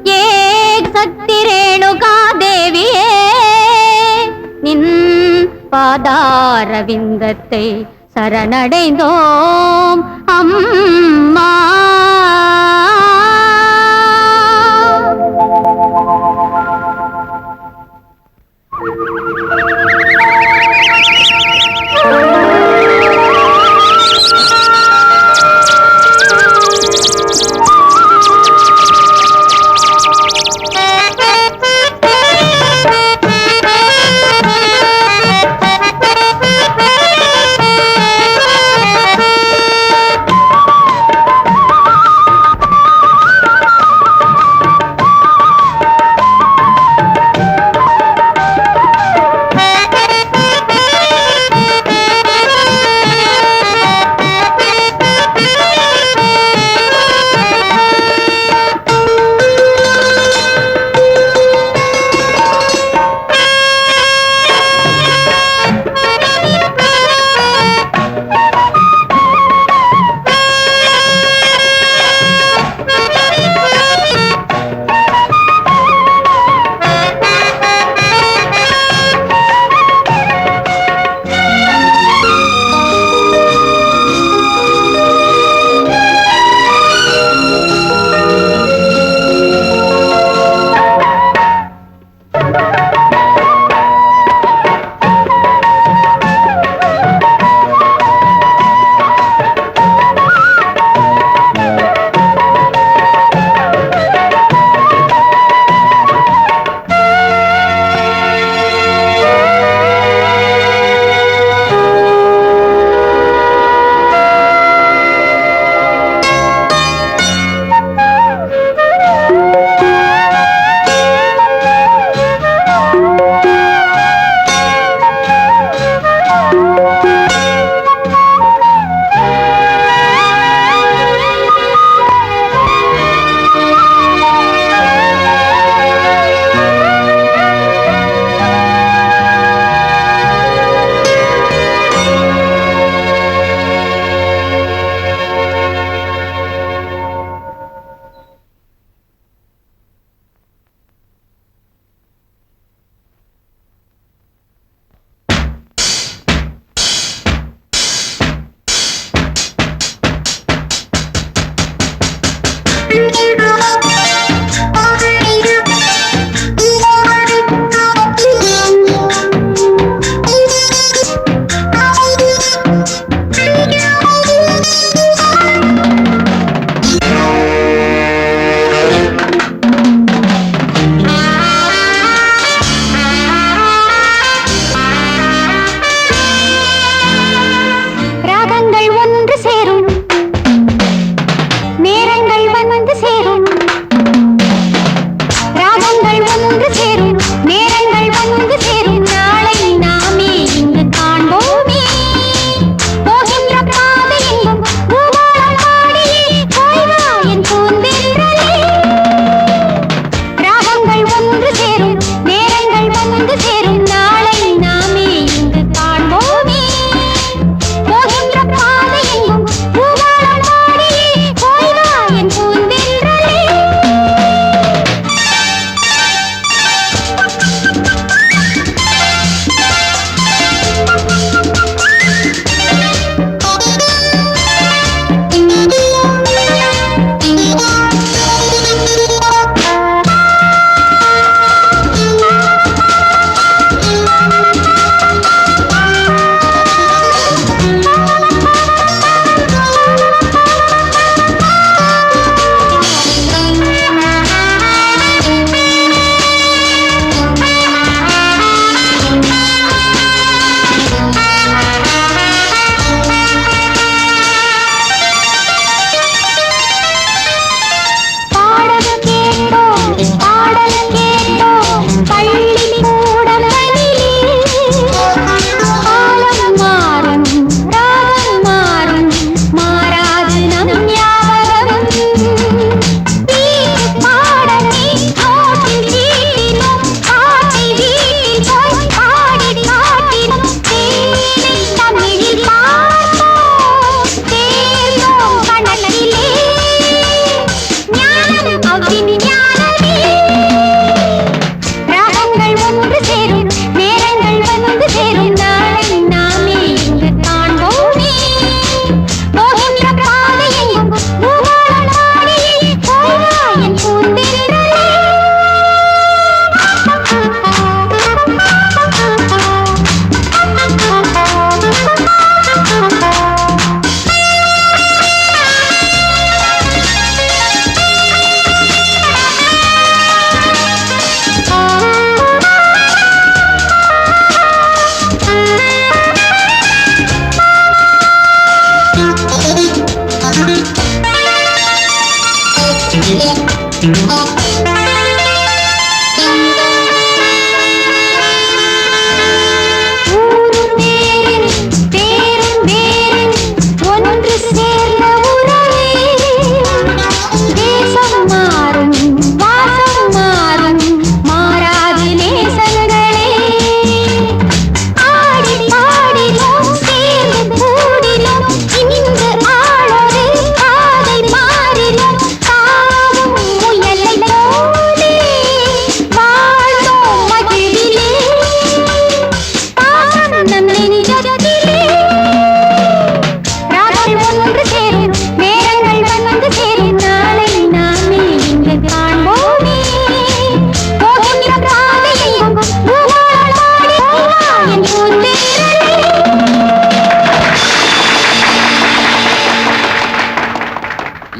ஏக் சக்தி ரேணுகா தேவியே நின் பாதாரவிந்தத்தை சரணடைந்தோம் அம்மா.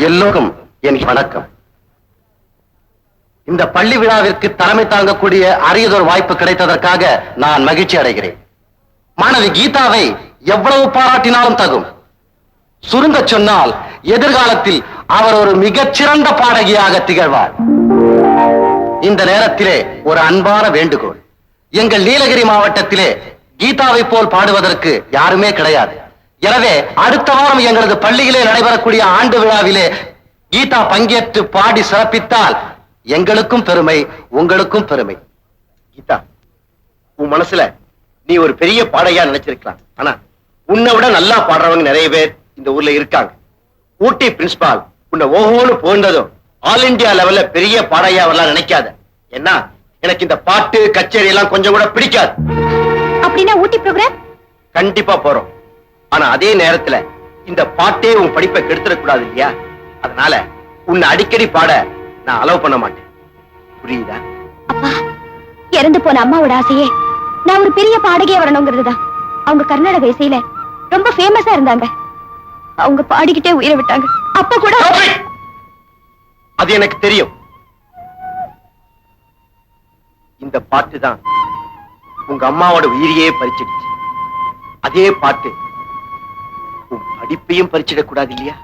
எல்லோருக்கும் என் வணக்கம். இந்த பள்ளி விழாவிற்கு தலைமை தாங்கக்கூடிய அரியதொரு வாய்ப்பு கிடைத்ததற்காக நான் மகிழ்ச்சி அடைகிறேன். மாணவி கீதாவை எவ்வளவு பாராட்டினாலும் தகும். சுருங்க சொன்னால் எதிர்காலத்தில் அவர் ஒரு மிகச்சிறந்த பாடகியாக திகழ்வார். இந்த நேரத்திலே ஒரு அன்பான வேண்டுகோள். எங்கள் நீலகிரி மாவட்டத்திலே கீதாவை போல் பாடுவதற்கு யாருமே கிடையாது. எனவே அடுத்த வாரம் எங்களது பள்ளியிலே நடைபெறக்கூடிய ஆண்டு விழாவிலே கீதா பங்கேற்று பாடி சிறப்பித்தால் எங்களுக்கும் பெருமை, உங்களுக்கும் பெருமை. கீதா, உன் மனசுல நீ ஒரு பெரிய பாடகியா நினைச்சிருக்கலாம். ஆனா உன்னை விட நல்லா பாடுறவங்க நிறைய பேர் இந்த ஊர்ல இருக்காங்க. ஊட்டி பிரின்சிபால் உன்னை ஓஹோன்னு போன்றதும் ஆல் இண்டியா லெவல்ல பெரிய பாடகியா வரலாம் நினைக்காத. என்ன, எனக்கு இந்த பாட்டு கச்சேரி எல்லாம் கொஞ்சம் கூட பிடிக்காது. அப்படின்னா ஊட்டி ப்ரோக்ராம் கண்டிப்பா போறோம். ஆனா அதே நேரத்துல இந்த பாட்டே உன் படிப்பை கெடுத்துடக் கூடாது இல்லையா? அதனால உன்னை அடிக்கடி பாட நான் அலோவ் பண்ண மாட்டேன். புரியுதா? அப்பா, இறந்து போன அம்மாவோட ஆசையே நான் ஒரு பெரிய பாடகியா வரணுங்கிறதுதான். அவங்க கர்நாடக இசையில ரொம்ப ஃபேமஸா இருந்தாங்க. அவங்க பாடிக்கிட்டே உயிரை விட்டாங்க. அப்ப கூட அது எனக்கு தெரியும். இந்த பாட்டு தான் உங்க அம்மாவோட உயிரையே பறிச்சிடுச்சு. அதே பாட்டு உன் படிப்பையும் பறிச்சிடக் கூடாது இல்லையா?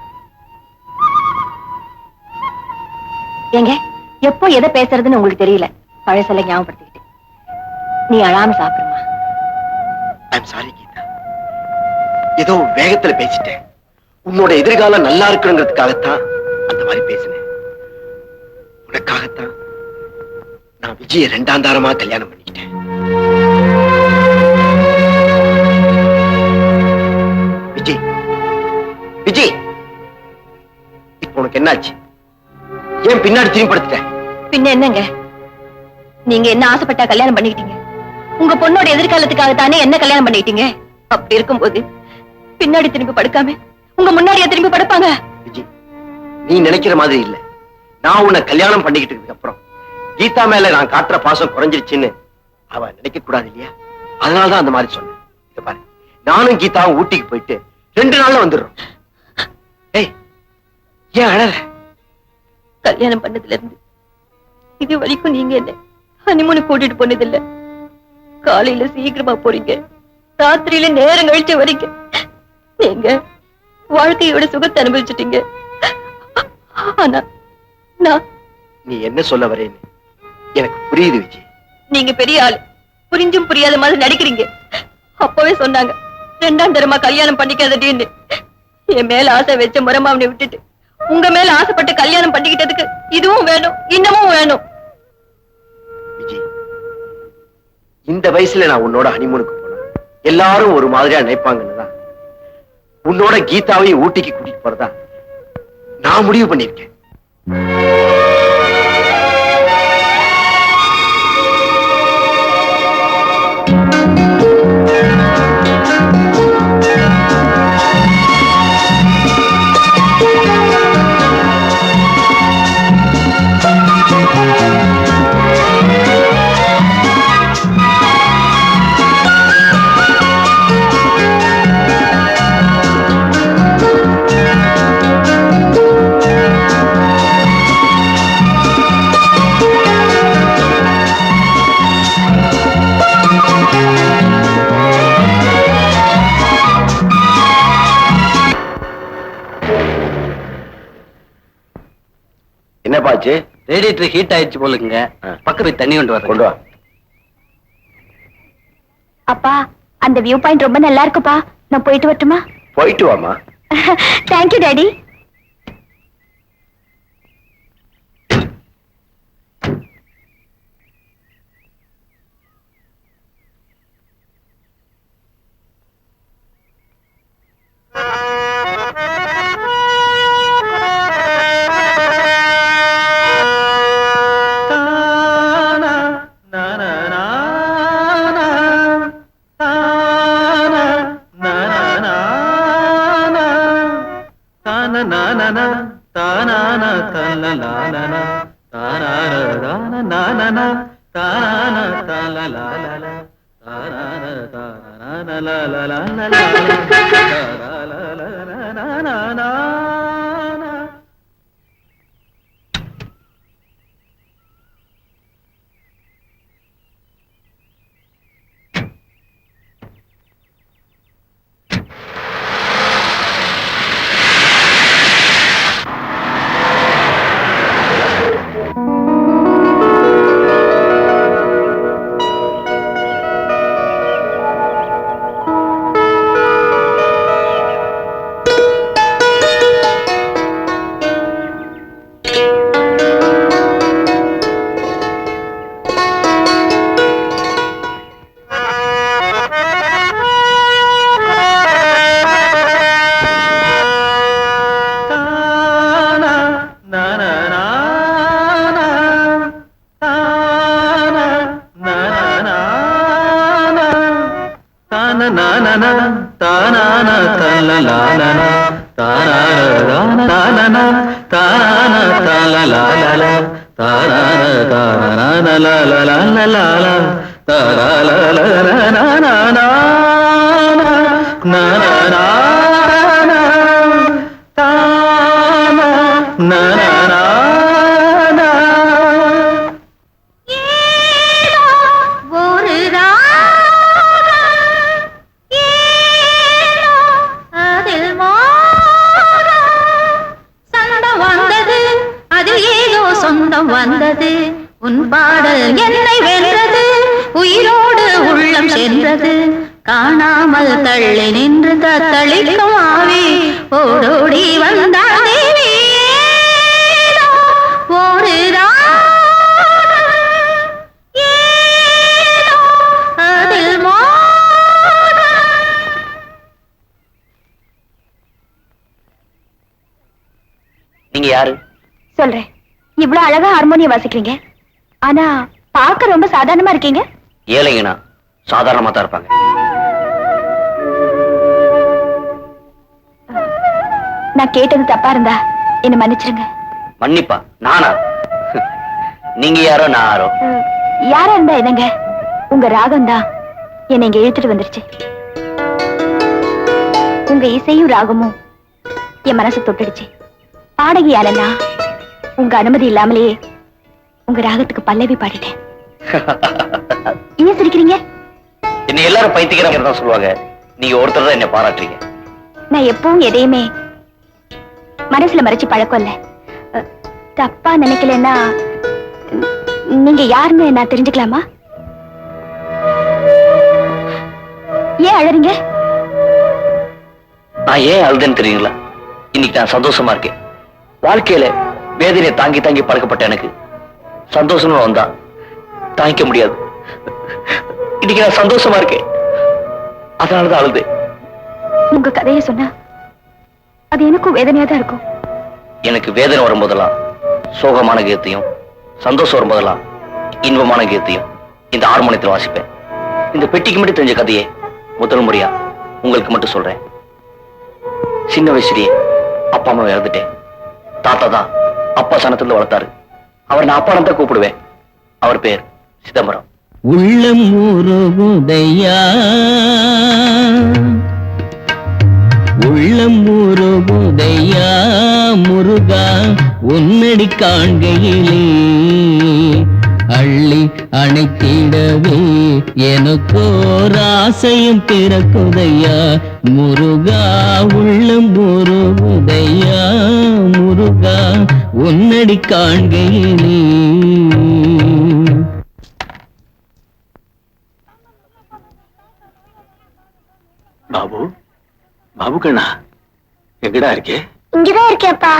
ஏங்க, எப்போ எதை பேசுறதுன்னு உங்களுக்கு தெரியல. பழசெல்லாம் ஞாபகப்படுத்திக்கிட்டு நீ அழாம சாப்பிடுமா? ஐம் சாரி கீதா, ஏதோ வேகத்துல பேசிட்டேன். உன்னோட எதிர்காலம் நல்லா இருக்கணுங்கிறதுக்காகத்தான் அந்த மாதிரி பேசினேன். உனக்காகத்தான் நான் விஜய 2ஆம் தாரமா கல்யாணம் பண்ணிக்கிட்டேன். விஜய், விஜய், இப்ப உனக்கு என்னாச்சு? ஏன் பின்னாடி திரும்பி படுத்துட்ட? பின்ன என்னங்க, நீங்க என்ன ஆசைப்பட்டா கல்யாணம் பண்ணிக்கிட்டீங்க? உங்க பொண்ணோட எதிர்காலத்துக்காக தானே என்ன கல்யாணம் பண்ணிக்கிட்டீங்க. அப்படி இருக்கும்போது பின்னாடி திரும்பி படுக்காம உங்க முன்னாடியே திரும்பி படுப்பாங்க? விஜய், நீ நினைக்கிற மாதிரி இல்ல. நான் உன்னை கல்யாணம் பண்ணிக்கிட்டதுக்கு அப்புறம் கீதா மேல நான் காட்டுற பாசம் குறைஞ்சிருச்சுன்னு அவ நினைக்க கூடாது இல்லையா? அதனாலதான் அந்த மாதிரி சொன்னேன். இத பாரு, நானும் கீதாவும் ஊட்டிக்கு போயிட்டு 2 நாள்ல வந்துடுறோம். ஏய், ஏன் அழற? கல்யாணம் பண்ணதுல இருந்து இது வரைக்கும் நீங்க என்ன ஹனிமூன் கூட்டிட்டு போனதில்ல. காலையில சீக்கிரமா போறீங்க, ராத்திரியில நேரம் கழிச்சு வரீங்க. நீங்க வாழ்க்கையோட சுகத்தை அனுபவிச்சுட்டீங்க. ஆனா நான் நீ என்ன சொல்ல வரேன்னு எனக்கு புரியுது விஜய். நீங்க பெரிய ஆளு, புரிஞ்சும் புரியாத மாதிரி நடிக்கிறீங்க. அப்பவே சொன்னாங்க 2ஆம் தரமா கல்யாணம் பண்ணிக்காதடின்னு. என் மேல ஆசை வச்ச முறமாவனை விட்டுட்டு உங்க மேல ஆசைப்பட்டு கல்யாணம் பண்ணிக்கிட்டதுக்கு இதுவும் வேணும், இன்னமும் வேணும். விஜய், இந்த வயசுல நான் உன்னோட ஹனிமூனுக்கு போனேன். எல்லாரும் ஒரு மாதிரியா நினைப்பாங்கன்னுதான் உன்னோட கீதாவையும் ஊட்டிக்கு கூட்டிட்டு போறதா நான் முடிவு பண்ணிருக்கேன். ரேடியேட்டர் ஹீட் ஆயிடுச்சு போலுங்க. பக்கம் போய் தண்ணி கொண்டு வா. அப்பா, அந்த வியூ பாயிண்ட் ரொம்ப நல்லா இருக்குப்பா. நான் போயிட்டு வரட்டுமா? போயிட்டு வாமா. Thank you daddy. வந்தது உன் பாடல் என்னை வென்றது, உயிரோடு உள்ளம் சென்றது, காணாமல் தள்ளி நின்று தத்தளிக்கும் ஆவி ஓடோடி வந்தாள் தேவி. ஒரு அதில் நீங்க யாரு? சொல்றேன். இவ்வளவு அழகா ஹார்மோனியம் வாசிக்கிறீங்க, ஆனா பார்க்க ரொம்ப சாதாரணமா இருக்கீங்க. ஏழைங்கண்ணா சாதாரணமா தான் இருப்பாங்க. நான் கேட்டது தப்பா இருந்தா என்ன மன்னிச்சிருங்க. மன்னிப்பா? நானா? நீங்க யாரோ நான் யாரோ? யாரா இருந்தா என்னங்க, உங்க ராகம் தான் என்னை இங்க இழுத்துட்டு வந்துருச்சு. உங்க இசையும் ராகமும் என் மனசு தொட்டுடுச்சு. பாடகியாலன்னா உங்க அனுமதி இல்லாமலேயே உங்க ராகத்துக்கு பல்லவி பாடிட்டேன். ஏன் சிரிக்கிறீங்க? என்ன எல்லாரும் பைத்தியக்காரங்க தான் சொல்லுவாங்க, நீங்க ஒருத்தர் தான் என்ன பாராட்டுறீங்க. நான் எப்பவும் எதையுமே மனசுல மறைச்சு பழக்கம் இல்ல. தப்பா நினைக்கலன்னா நீங்க யாருன்னு நான் தெரிஞ்சுக்கலாமா? ஏன் அழறீங்க? நான் ஏன் அழுதுன்னு தெரியுங்களா? இன்னைக்கு நான் சந்தோஷமா இருக்கேன். வாழ்க்கையில வேதனையை தாங்கி தாங்கி பழக்கப்பட்ட எனக்கு சந்தோஷமா வந்தா தாங்கிக்க முடியாது. இன்னைக்கு நான் சந்தோஷமா இருக்கேன், அதனாலதான் அழுது. உங்க கதையை சொன்னா அது எனக்கும் வேதனையா தான் இருக்கும். எனக்கு வேதனை வரும்போதெல்லாம் சோகமான கீதத்தையும், சந்தோஷம் வரும்போதெல்லாம் இன்பமான கீதத்தையும் இந்த ஹார்மோனியத்தில் வாசிப்பேன். இந்த பெட்டிக்கு மட்டும் தெரிஞ்ச கதையை முதல் முறையா உங்களுக்கு மட்டும் சொல்றேன். சின்ன வயசுலயே அப்பா அம்மா இறந்துட்டேன். தாத்தா தான் அப்பா சனத்துல வளர்த்தாரு. அவர் நான் அப்பா தான் கூப்பிடுவேன். அவர் பேர் சிதம்பரம். உள்ளம் ஊருகுதையா, உள்ளம் ஊருகுதையா முருகா, உன்னடி காண்கையிலே அள்ளி அணைத்திடவே எனக்கோர் ஆசையும் பிறக்குதையா முருகா. உள்ளம் ஊருகுதையா முருகா, உன்னடி காண்கையிலே. பாபு, பாபு கண்ணா, எங்கடா இருக்கே? இங்கதான் இருக்கேப்பா.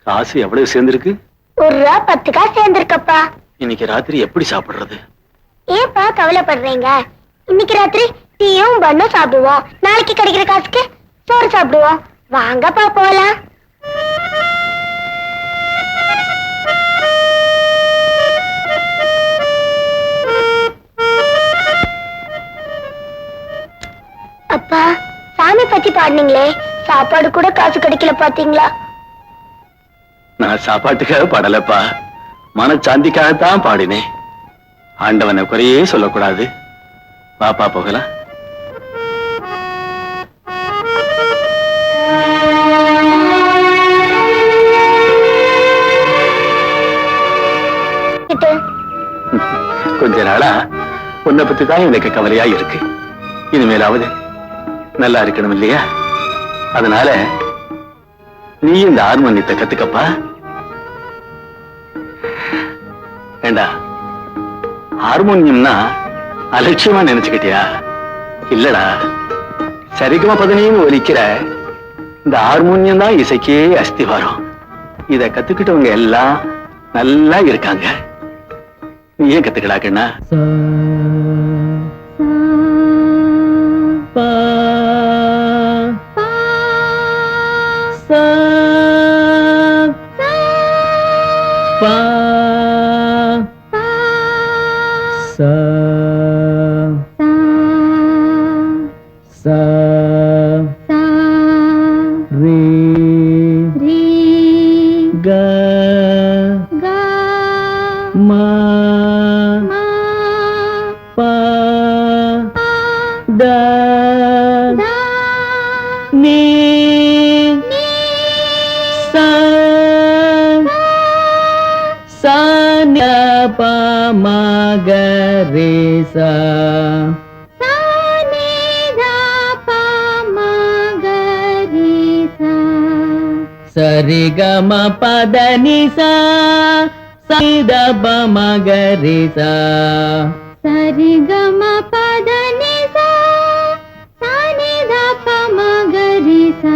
காசு எவ்வளவு சேர்ந்திருக்கு? ₹1 10 காசு சேர்ந்திருக்கப்பா. இன்னைக்கு ராத்திரி எப்படி சாப்பிடுறது? ஏப்பா கவலைப்படுறீங்க? இன்னைக்கு ராத்திரி டீயும் பண்ணும் சாப்பிடுவோம். நாளைக்கு கிடைக்கிற காசுக்கு சோறு சாப்பிடுவோம். வாங்கப்பா போலாம். அப்பா, சாமி பத்தி பாடுனீங்களே, சாப்பாடு கூட காசு கிடைக்கல பாத்தீங்களா? நான் சாப்பாட்டுக்காக பாடலப்பா, மனச்சாந்திக்காகத்தான் பாடினேன். ஆண்டவனை குறையே சொல்லக்கூடாது. பாப்பா போகலாம். கொஞ்ச நாளா உன்னை பத்தி தான் எனக்கு கவலையா இருக்கு. இனிமேலாவது நல்லா இருக்கணும் இல்லையா? அதனால நீ இந்த ஹார்மோனியத்தை கத்துக்கப்பா. ஏண்டா, ஹார்மோனியம்னா அலட்சியமா நினைச்சுக்கிட்டியா? இல்லடா, சரிகமா பதினையும் ஒலிக்கிற இந்த ஹார்மோனியம் தான் இசைக்கே அஸ்திவாரம். இத கத்துக்கிட்டவங்க எல்லாம் நல்லா இருக்காங்க. நீ ஏன் கத்துக்கடா கண்ணா? சரிகம பதனிசா சனிதப மகரிசா சரிகம பதனிசா சனிதப மகரிசா.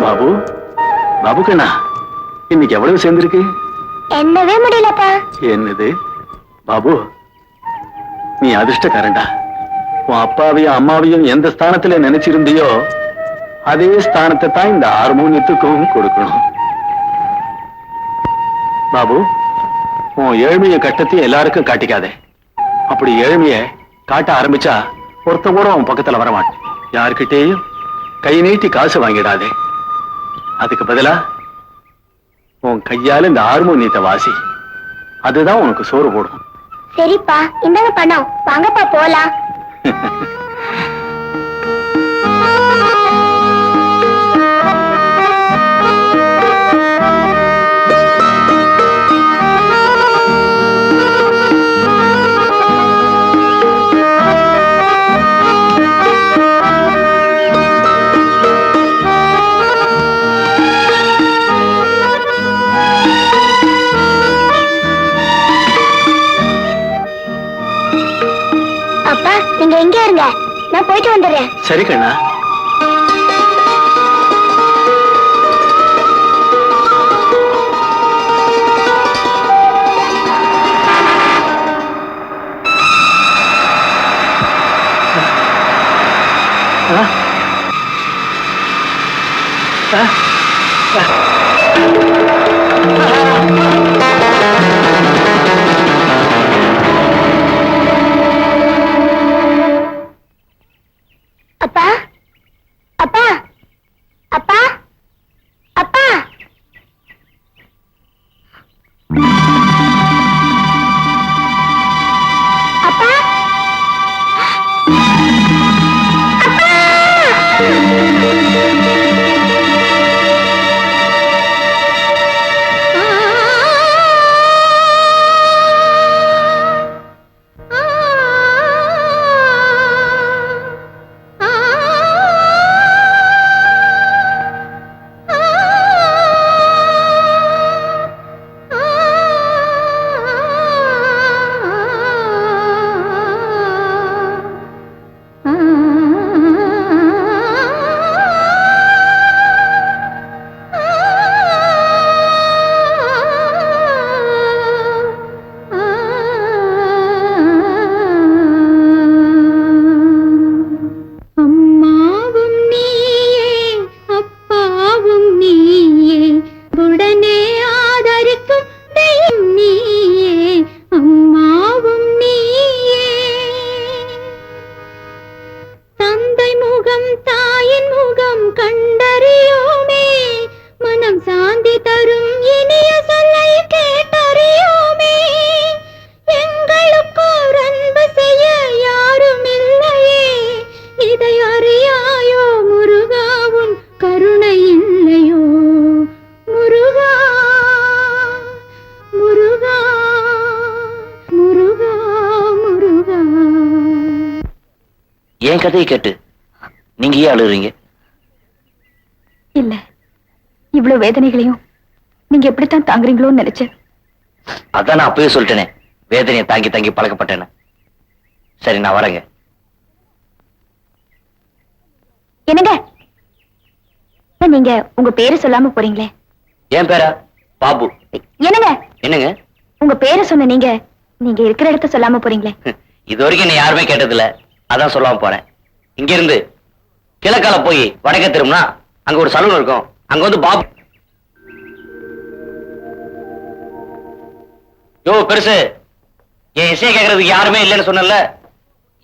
பாபு, பாபு கண்ணா, இன்னைக்கு எவ்வளவு சேர்ந்திருக்கு? என்னவே முடியலப்பா. என்னது பாபு, நீ அதிர்ஷ்டக்காரன்டா. உன் அப்பாவையும் அம்மாவையும் எந்த ஸ்தானத்துல நினைச்சிருந்தியோ அதே ஸ்தானத்தை தான் இந்த ஹார்மோனியத்துக்கும் கொடுக்கணும். பாபு, உன் ஏழ்மைய கட்டத்தையும் எல்லாருக்கும் காட்டிக்காதே. அப்படி ஏழ்மைய காட்ட ஆரம்பிச்சா ஒருத்த கூட உன் பக்கத்துல வரமாட்டேன். யாருக்கிட்டேயும் கை நீட்டி காசு வாங்கிடாதே. அதுக்கு பதிலா உன் கையால இந்த ஹார்மோனியத்தை வாசி. அதுதான் உனக்கு சோறு போடும். சரிப்பா, இந்தாங்க பணம். வாங்கப்பா போலாம். அப்பா, நீங்க எங்க இருங்க, நான் போயிட்டு வந்துடுறேன். சரி கண்ணா. அப்பா அப்பா அப்பா அப்பா அப்பா என் கதையை கேட்டு நீங்க ஏன் அழுகுறீங்க? இல்ல, இவ்வளவு வேதனைகளையும் நீங்க எப்படித்தான் தாங்குறீங்களோன்னு நினைச்சேன். அதான் நான் அப்பவே சொல்லிட்டேனே, வேதனையை தாங்கி தாங்கி பழக்கப்பட்டேன்னு. சரி, நான் வரேங்க. என்னங்க, நீங்க உங்க பேரு சொல்லாம போறீங்களே? என் பேரா? பாபு. என்னங்க, என்னங்க? உங்க பேரை சொன்ன நீங்க நீங்க இருக்கிற இடத்த சொல்லாம போறீங்களே? இது வரைக்கும் நீ யாருமே கேட்டதில்ல, அதான் சொல்லாம போறேன். இங்க இருந்து கிழக்கால போய் வடக்க திரும்பினா அங்க ஒரு சலூன் இருக்கும். அங்க வந்து பாபு. யோ பெருசு, என் இசையை கேட்கறதுக்கு யாருமே இல்லைன்னு சொன்னல.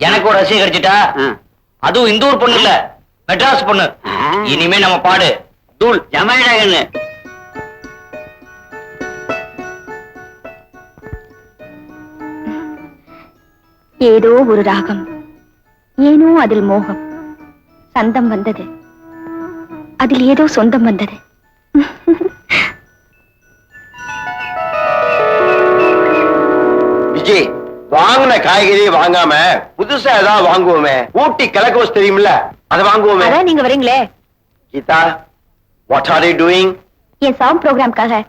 எனக்கு ஒரு ரசிகை கிடைச்சிட்டா, அதுவும் இந்த ஊர் பொண்ணு இல்ல, மெட்ராஸ் பொண்ணு. இனிமே நம்ம பாடு தூள் ஜமாயிடாங்கன்னு. ஏதோ ஒரு ராகம், ஏனோ அதில் மோகம், சந்தம் வந்தது, அதில் ஏதோ சொந்தம் வந்தது. விஜய், வாங்கின காய்கறி வாங்காம புதுசா ஏதாவது வாங்குவோமே. ஊட்டி கிழக்கு தெரியுமில்ல, அதை வாங்குவோமே. அதான் நீங்க வரீங்களே. Geetha, what are you doing? என் சாங் ப்ரோக்ராம்காக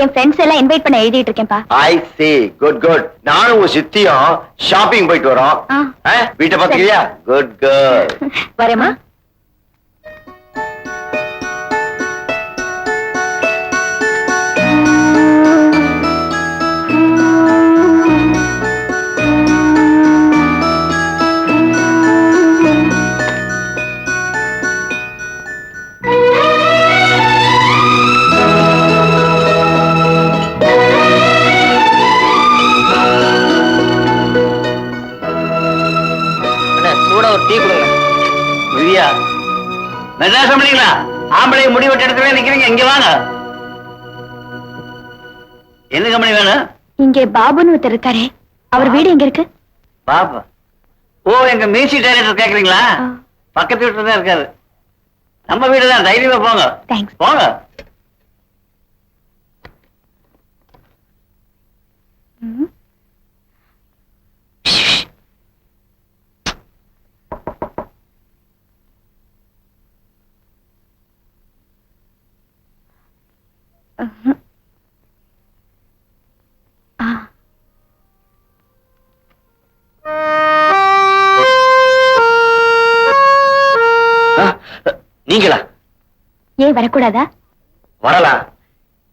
என் ஃப்ரெண்ட்ஸ் எல்லாம் இன்வைட் பண்ண எழுதிட்டு இருக்கேன்பா. I see, good good. நானும் உங்க சித்தியும் ஷாப்பிங் போயிட்டு வரோம். வீட்டை பாத்துக்கிறியா? Good girl. வரேம்மா. டீ கொடுங்க. விதியா, மெட்ராஸ் கம்பெனிங்களா? ஆம்பளை முடி வெட்ட இடத்துல நிக்கிறீங்க, இங்க வாங்க. என்ன கம்பெனி வேணும்? இங்கே பாபுன்னு ஒருத்தர் இருக்காரே, அவர் வீடு எங்க இருக்கு? பாபா? ஓ, எங்க மியூசிக் டைரக்டர் கேக்குறீங்களா? பக்கத்து வீட்டுல தான் இருக்காரு. நம்ம வீடு தான், தைரியமா போங்க. தேங்க்ஸ். போங்க. நீங்களா? ஏன் வரக்கூடாதா? வரலாம்.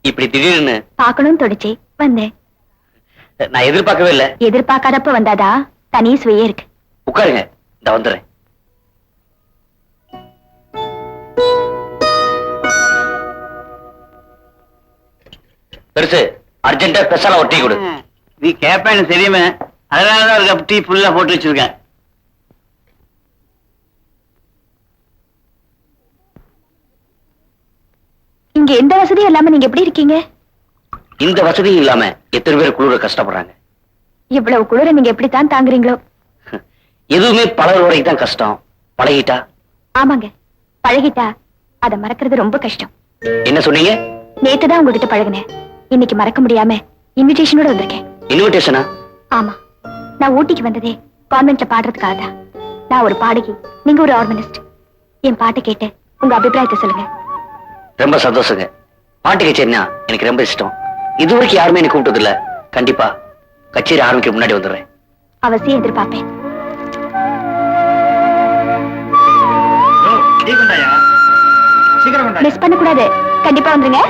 இப்படி திடீர்னு பார்க்கணும்னு தோணுச்சு, வந்தேன். நான் எதிர்பார்க்கவே இல்லை. எதிர்பார்க்காதப்ப வந்தாதா தனி சுவையே இருக்கு. உட்காருங்க, இந்த வந்துடுறேன். பெருசு அர்ஜென்ட்டா ஸ்பெஷலா ஒரு டீ கொடு. நீ கேப்பேன்னு தெரியுமே, அதனாலதான் ஒரு கப் டீ ஃபுல்லா போட்டு வச்சிருக்கேன். இங்க எந்த வசதியும் இல்லாம நீங்க எப்படி இருக்கீங்க? இந்த வசதியும் இல்லாம எத்தனை பேர் குளிர கஷ்டப்படுறாங்க. இவ்வளவு குளிர நீங்க எப்படித்தான் தாங்குறீங்களோ? எதுவுமே பழகுற வரைக்கும் தான் கஷ்டம், பழகிட்டா. ஆமாங்க, பழகிட்டா அத மறக்கிறது ரொம்ப கஷ்டம். என்ன சொன்னீங்க? நேத்துதான் உங்ககிட்ட பழகுனேன், இன்னைக்கு மறக்க முடியாம இன்விடேஷனோட வந்திருக்கேன். இன்விடேஷனா? ஆமா, நான் ஊட்டிக்கு வந்ததே கான்வென்ட்ல பாடுறதுக்காக தான். நான் ஒரு பாடகி, நீங்க ஒரு ஆர்கனிஸ்ட். என் பாட்டை கேட்டு உங்க அபிப்பிராயத்தை சொல்லுங்க. ரொம்ப சந்தோஷங்க. பாட்டு கச்சேரினா எனக்கு ரொம்ப இஷ்டம். இதுவரைக்கும் யாருமே எனக்கு கூப்பிட்டது இல்ல. கண்டிப்பா கச்சேரி ஆரம்பிக்க முன்னாடி வந்துடுறேன். அவசியம் எதிர்பார்ப்பேன். மிஸ் பண்ண கூடாது, கண்டிப்பா வந்துருங்க.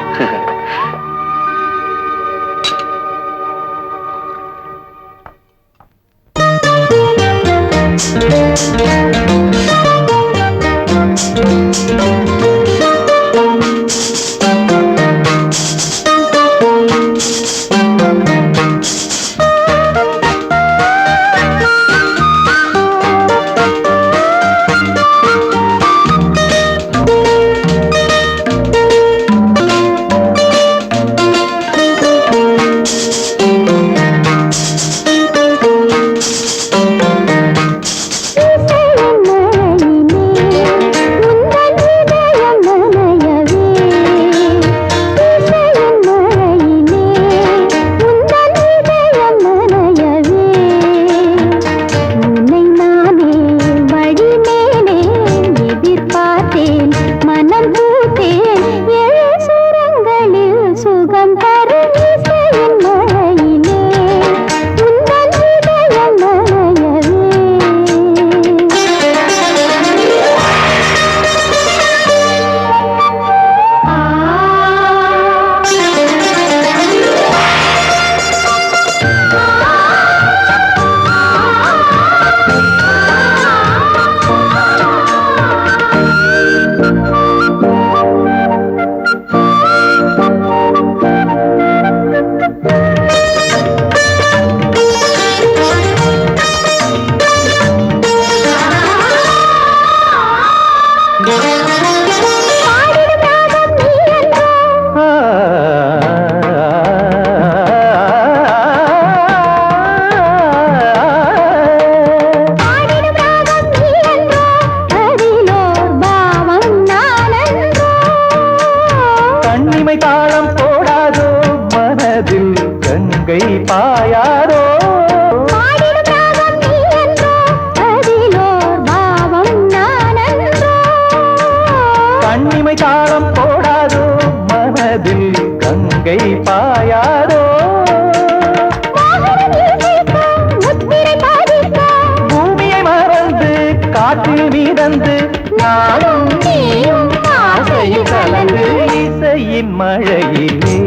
மழையிலே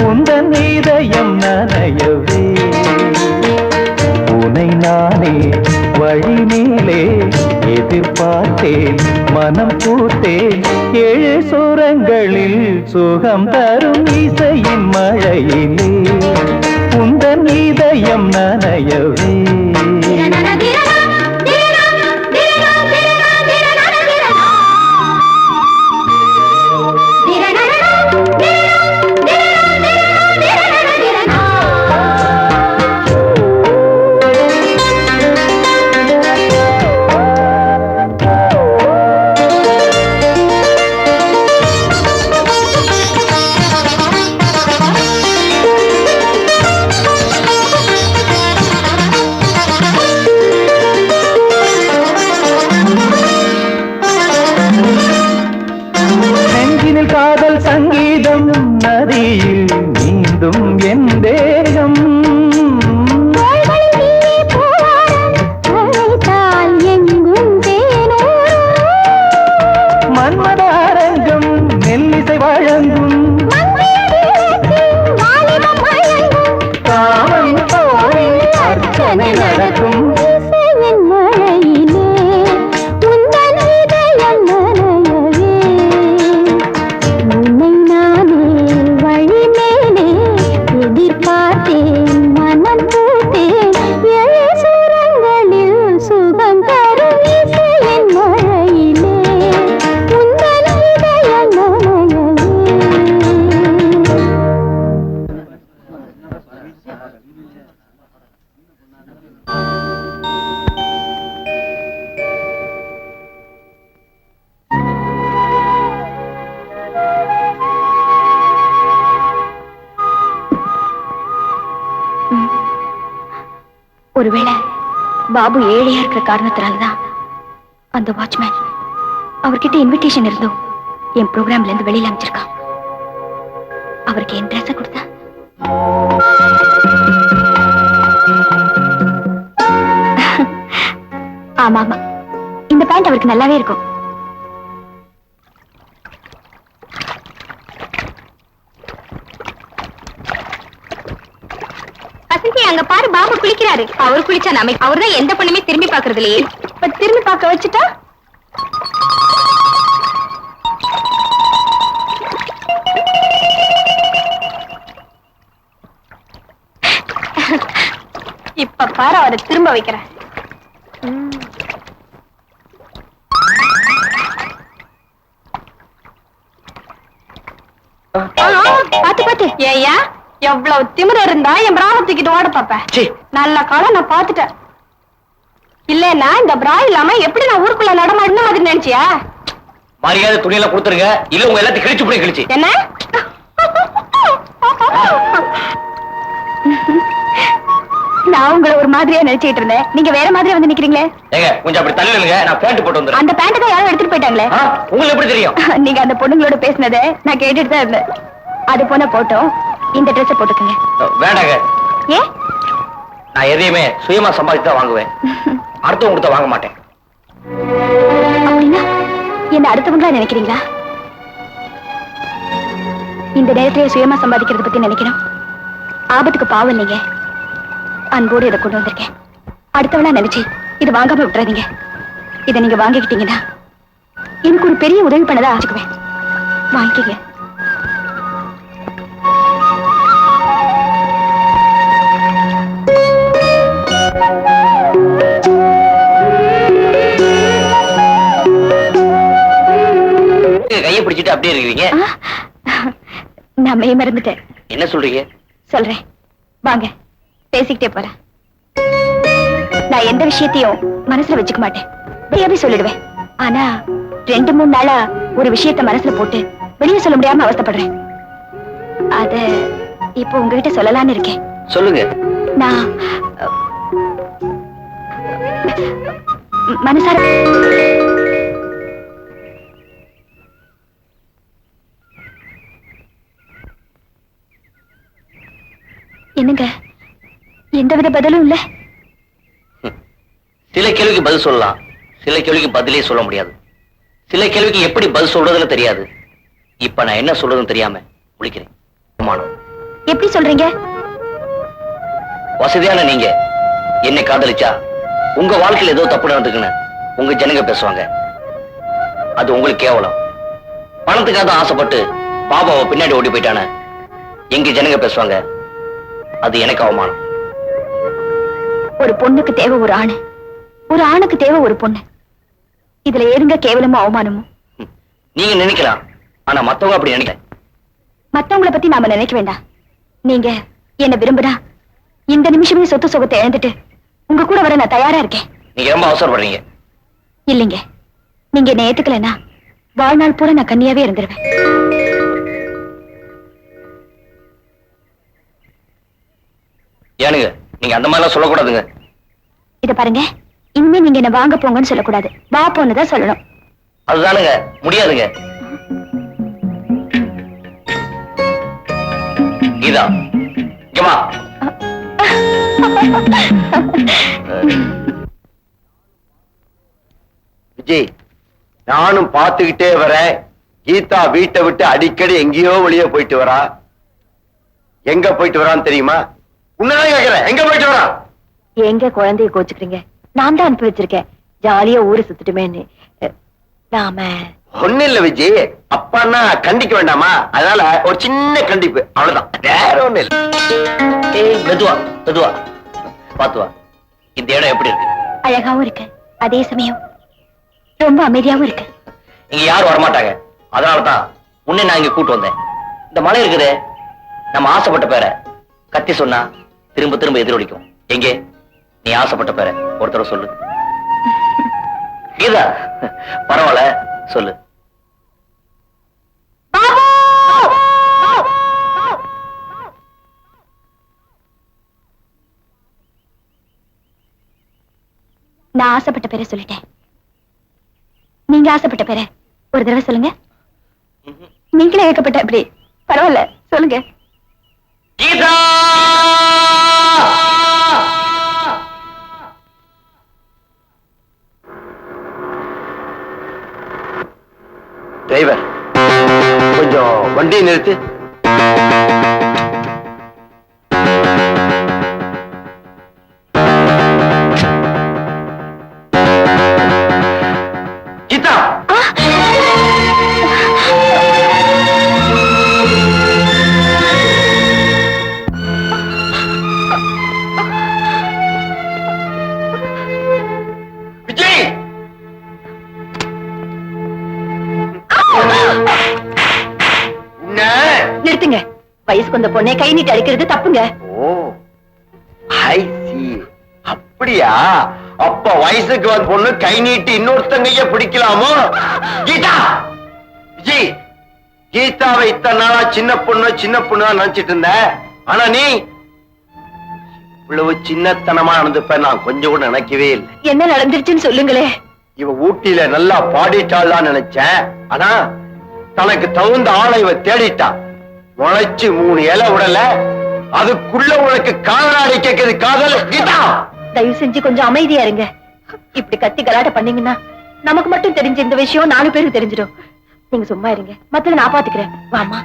உந்தன் இதயம் நனையவே உனை நானே வழி மேலே எதிர்பார்த்தேன் மனம் பூத்தேன் ஏழு சுரங்களில் சுகம் தரும் இசையின் மழையிலே உந்தன் இதயம் நனையவே சங்கீதம் நதியில் நீந்தும் என் தேகம் மன்மத அரங்கம் மெல்லிசை வழங்கும் காமன் கோவில் அர்ச்சனை நடக்கும் வழி மேலே ஒருவேளை பாபு ஏழையா இருக்கிற காரணத்தினாலதான் அந்த வாட்ச்மேன் அவர்கிட்ட இன்விடேஷன் இருந்தும் என் ப்ரோக்ராம்ல இருந்து வெளியில அமைச்சிருக்கான். அவருக்கு என் ட்ரெஸ் கொடுத்தா ஆமா ஆமா, இந்த பேண்ட் அவருக்கு நல்லாவே இருக்கும். அங்க பாரு, பாபு குளிக்கிறாரு. அவர் குளிச்சா நாம அவர்தான் எந்த பொண்ணுமே திரும்பி பாக்குறது இல்லையே. இப்ப திரும்பி பார்க்க வச்சுட்டா இப்ப பாரு அவரை திரும்ப வைக்கிறேன். பாத்து பாத்து. ஏயா எவ்வளவு திமிர இருந்தா என் பிராவை தூக்கிட்டு ஓட பாப்ப. நல்ல காலம் நான் பாத்துட்டேன். இல்லன்னா இந்த பிரா இல்லாம எப்படி நான் ஊருக்குள்ள நடமாடின மாதிரி நினைச்சியா? மரியாதை துணியில கொடுத்துருங்க, இல்ல உங்க எல்லாத்தையும் கிழிச்சு போய் கிழிச்சு. என்ன நான் உங்களை ஒரு மாதிரியா நினைச்சிட்டு இருந்தேன், நீங்க வேற மாதிரியா வந்து நிக்கிறீங்களே. ஏங்க கொஞ்சம் அப்படி தள்ளுங்க, நான் பேண்ட் போட்டு வந்துடுறேன். அந்த பேண்ட் தான் யாரும் எடுத்துட்டு போயிட்டாங்களே. உங்களுக்கு எப்படி தெரியும்? நீங்க அந்த பொண்ணுங்களோட பேசினதை நான் கேட்டுட்டு தான் இருந்தேன். அது போன போட்டோம், இந்த ட்ரெஸ் போட்டுக்கங்க. வேண்டாங்க, ஏ நான் எதையுமே சுயமா சம்பாதிச்சு தான் வாங்குவேன், அடுத்தவங்க கொடுத்த வாங்க மாட்டேன். அப்படின்னா என்ன அடுத்தவங்களா நினைக்கிறீங்களா? இந்த நேரத்திலேயே சுயமா சம்பாதிக்கிறத பத்தி நினைக்கணும். ஆபத்துக்கு பாவம் இல்லைங்க, அன்போடு இதை கொண்டு வந்திருக்கேன். அடுத்தவளா நினைச்சு இது வாங்காம விட்டுறாதீங்க. இதை நீங்க வாங்கிக்கிட்டீங்கன்னா எனக்கு ஒரு பெரிய உதவி பண்ணதா ஆச்சுக்குவேன். வாங்கிக்கங்க. கையை பிடிச்சிட்டு அப்படியே இருக்கீங்க. நான் மெய் மறந்துட்டேன். என்ன சொல்றீங்க? சொல்றேன் வாங்க, பேசிக்கிட்டே போறேன். நான் எந்த விஷயத்தையும் மனசுல வச்சுக்க மாட்டேன், வெளியாவே சொல்லிடுவேன். ஆனா 2-3 நாளா ஒரு விஷயத்த மனசுல போட்டு வெளியே சொல்ல முடியாம அவஸ்தைப்படுறேன். அத இப்போ உங்ககிட்ட சொல்லலான்னு இருக்கேன். சொல்லுங்க. நான் மனசார என்னங்க, எந்தவித பதிலும் இல்ல. சில கேள்விக்கு பதில் சொல்லலாம், சில கேள்விக்கு பதிலே சொல்ல முடியாது. சில கேள்விக்கு எப்படி பதில் சொல்றதுன்னு தெரியாது. இப்ப நான் என்ன சொல்றதுன்னு தெரியாம முழிக்கிறேன். எப்படி சொல்றீங்க? வசதியான நீங்க என்னை காதலிச்சா உங்க வாழ்க்கையில் ஏதோ தப்பு நடந்துக்குன்னு உங்க ஜனங்க பேசுவாங்க. அது உங்களுக்கு கேவலம். பணத்துக்காக தான் ஆசைப்பட்டு பாபாவை பின்னாடி ஓடி போயிட்டான எங்க ஜனங்க பேசுவாங்க. அது எனக்கு அவமானம். ஒரு பொண்ணுக்கு தேவை ஒரு ஆணு, ஒரு ஆணுக்கு தேவை ஒரு பொண்ணு. இதுல ஏதுங்க கேவலமும் அவமானமும்? நீங்க நினைக்கலாம், ஆனா மத்தவங்க அப்படி நினைக்கல. மத்தவங்களை பத்தி நாம நினைக்க வேண்டாம். நீங்க என்ன விரும்புறா இந்த நிமிஷமே சொத்து சுகத்தை இழந்துட்டு உங்க கூட வர நான் தயாரா இருக்கேன். நீங்க ரொம்ப அவசரப்படுறீங்க. இல்லைங்க, நீங்க என்ன ஏத்துக்கலன்னா வாழ்நாள் பூரா நான் கன்னியாவே இருந்துருவேன். ஏனுங்க நீங்க அந்த மாதிரிலாம் சொல்லக்கூடாதுங்க. இத பாருங்க, இனிமே நீங்க என்ன வாங்க போங்கன்னு சொல்லக்கூடாது, வா போன்னு தான் சொல்லணும். அதுதானுங்க முடியாதுங்க. கீதா இங்க வா. விஜய், நானும் பார்த்துக்கிட்டே வரேன். கீதா வீட்டை விட்டு அடிக்கடி எங்கேயோ வெளியே போயிட்டு வரா. எங்க போயிட்டு வரான்னு தெரியுமா? உன்னதான் கேக்குறேன், எங்க போயிட்டு வரா? எங்க குழந்தைய கோச்சுக்கிறீங்க? நான் தான் அனுப்பி வச்சிருக்கேன், ஜாலியா ஊரு சுத்துட்டுமேன்னு. நாம ஒண்ணு இல்ல விஜய், அப்பான்னா கண்டிக்க வேண்டாமா, அதனால ஒரு சின்ன கண்டிப்பு, அவ்வளவுதான், வேற ஒண்ணு இல்ல. ஏய் மெதுவா மெதுவா பாத்து வா. இந்த இடம் எப்படி இருக்கு? அழகாவும் இருக்கு, அதே சமயம் ரொம்ப அமைதியாவும் இருக்கு. இங்க யாரும் வரமாட்டாங்க, அதனாலதான் உன்னை நான் இங்க கூட்டு வந்தேன். இந்த மலை இருக்குது, நம்ம ஆசைப்பட்ட பேரை கத்தி சொன்னா திரும்ப திரும்ப எதிரொலிக்கும். எங்கே நீ ஆசைப்பட்ட பேரை ஒரு தடவை சொல்லு. கீதா பரவாயில்ல சொல்லு. நான் ஆசைப்பட்ட பேரை சொல்லிட்டேன். நீங்க ஆசைப்பட்ட பேரை ஒரு தடவை சொல்லுங்க. நீங்களே ஏற்கப்பட்ட அப்படி பரவாயில்ல, சொல்லுங்க. கீதா! டிரைவர், கொஞ்சம் வண்டியை நிறுத்து. கீதா! விஜய்! நிறுத்துங்க. வயசுக்கு வந்த பொண்ணை கை நீட்டி அடிக்கிறது தப்புங்க. ஓ, ஐ சி. அப்படியா? அப்ப வயசுக்கு வந்த பொண்ணு கை நீட்டி இன்னொருத்தங்கைய பிடிக்கலாமோ? கீதா! விஜய், கீதாவை இத்தனை நாளா சின்ன பொண்ணு நினைச்சிட்டு இருந்த. ஆனா நீ இவ்வளவு சின்னத்தனமா நடந்துப்ப நான் கொஞ்சம் கூட நினைக்கவே இல்லை. என்ன நடந்துருச்சுன்னு சொல்லுங்களே. இவ ஊட்டியில நல்லா பாடிட்டாள்லாம் நினைச்சேன். ஆனா தனக்கு தகுந்த ஆளை இவ தேடிட்டா. முளைச்சு 3 இலை விடல, அதுக்குள்ள உனக்கு காதலாடி கேட்கிறது காதல். கீதா, தயவு செஞ்சு கொஞ்சம் அமைதியா இருங்க. இப்படி கத்தி கலாட்ட பண்ணீங்கன்னா நமக்கு மட்டும் தெரிஞ்ச இந்த விஷயம் 4 பேருக்கு தெரிஞ்சிடும். நீங்க சும்மா இருங்க, மத்தத நான் பாத்துக்கிறேன். வாமா.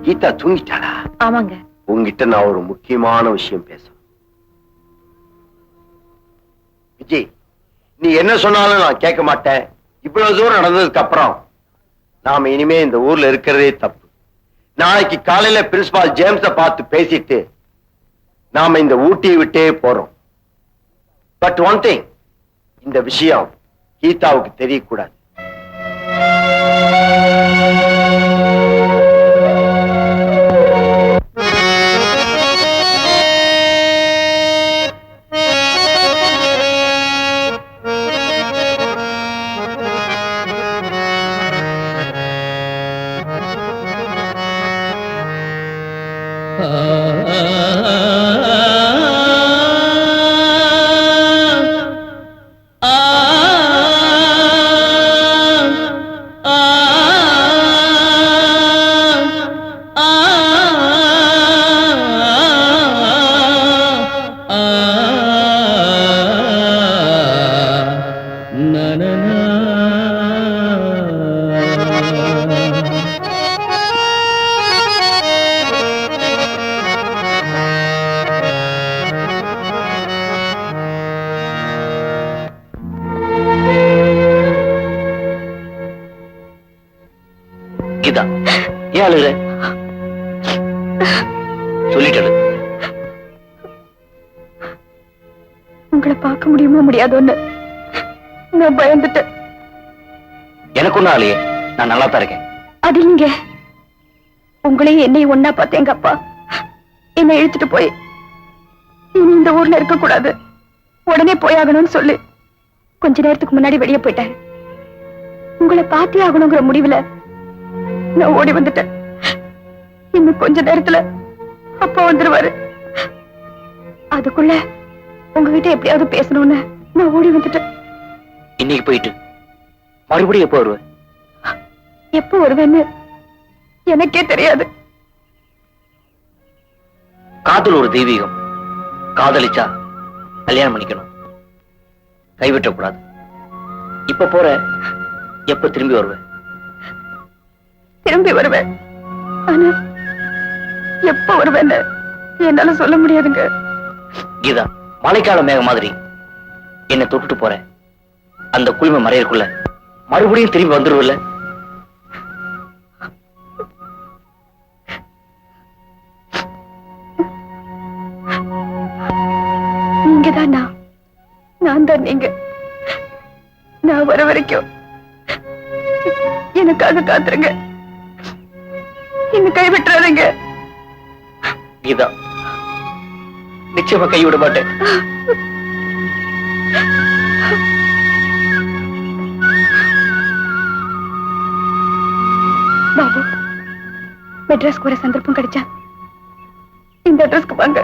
கீதா தூங்கிட்டாளா? ஆமாங்க. உங்ககிட்ட நான் ஒரு முக்கியமான விஷயம் பேச. விஜய், நீ என்ன சொன்னாலும் நான் கேட்க மாட்டேன். இவ்வளவு தூரம் நடந்ததுக்கு அப்புறம் நாம இனிமே இந்த ஊர்ல இருக்கிறதே தப்பு. நாளைக்கு காலையில பிரின்சிபால் ஜேம்ஸ பார்த்து பேசிட்டு நாம இந்த ஊட்டியை விட்டே போறோம். பட் ஒன் திங், இந்த விஷயம் கீதாவுக்கு தெரியக்கூடாது. கீதா, ஏன் அழுகுற? சொல்லிட்டு. உங்களை பார்க்க முடியுமா முடியாதோன்னு நான் பயந்துட்டேன். எனக்கு ஒண்ணும் ஆலையே, நான் நல்லா தான் இருக்கேன். அது நீங்க உங்களையும் என்னையும் ஒன்னா பார்த்து எங்க அப்பா என்னை இழுத்துட்டு போய் இனி இந்த ஊர்ல இருக்க கூடாது, உடனே போயாகணும்னு சொல்லி கொஞ்ச நேரத்துக்கு முன்னாடி வெளியே போயிட்டாரு. உங்களை பார்த்தே ஆகணுங்கிற முடிவுல நான் ஓடி வந்துட்டேன். இன்னும் கொஞ்ச நேரத்துல அப்பா வந்துருவாரு. அதுக்குள்ள உங்ககிட்ட எப்படியாவது பேசணும்னு நான் ஓடி வந்துட்டேன். இன்னைக்கு போயிட்டு மறுபடியும் எப்போ வருவேன்? எப்போ வருவேன்னு எனக்கே தெரியாது. காதல் ஒரு தெய்வீகம். காதலிச்சா கல்யாணம் பண்ணிக்கணும், கைவிட்டக்கூடாது. இப்ப போற, எப்ப திரும்பி வருவேன்? திரும்பி வருவேன், ஆனா எப்ப வருவேன்னு என்னால சொல்ல முடியாதுங்க. கீதா, மழைக்கால மேகம் மாதிரி என்னை தொட்டுட்டு போற. அந்த குளிமை மறையறக்குள்ள மறுபடியும் திரும்பி வந்துருவில்ல? நீங்கதான் நான் தான் நீங்க. நான் வர வரைக்கும் எனக்காக காத்துருங்க, என்ன கைவிட்டுறாதீங்க. கீதா, நிச்சயமா கைவிட மாட்டேன். மெட்ராஸ்க்கு ஒரு சந்தர்ப்பம் கிடைச்சா இந்த அட்ரஸ்க்கு வாங்க.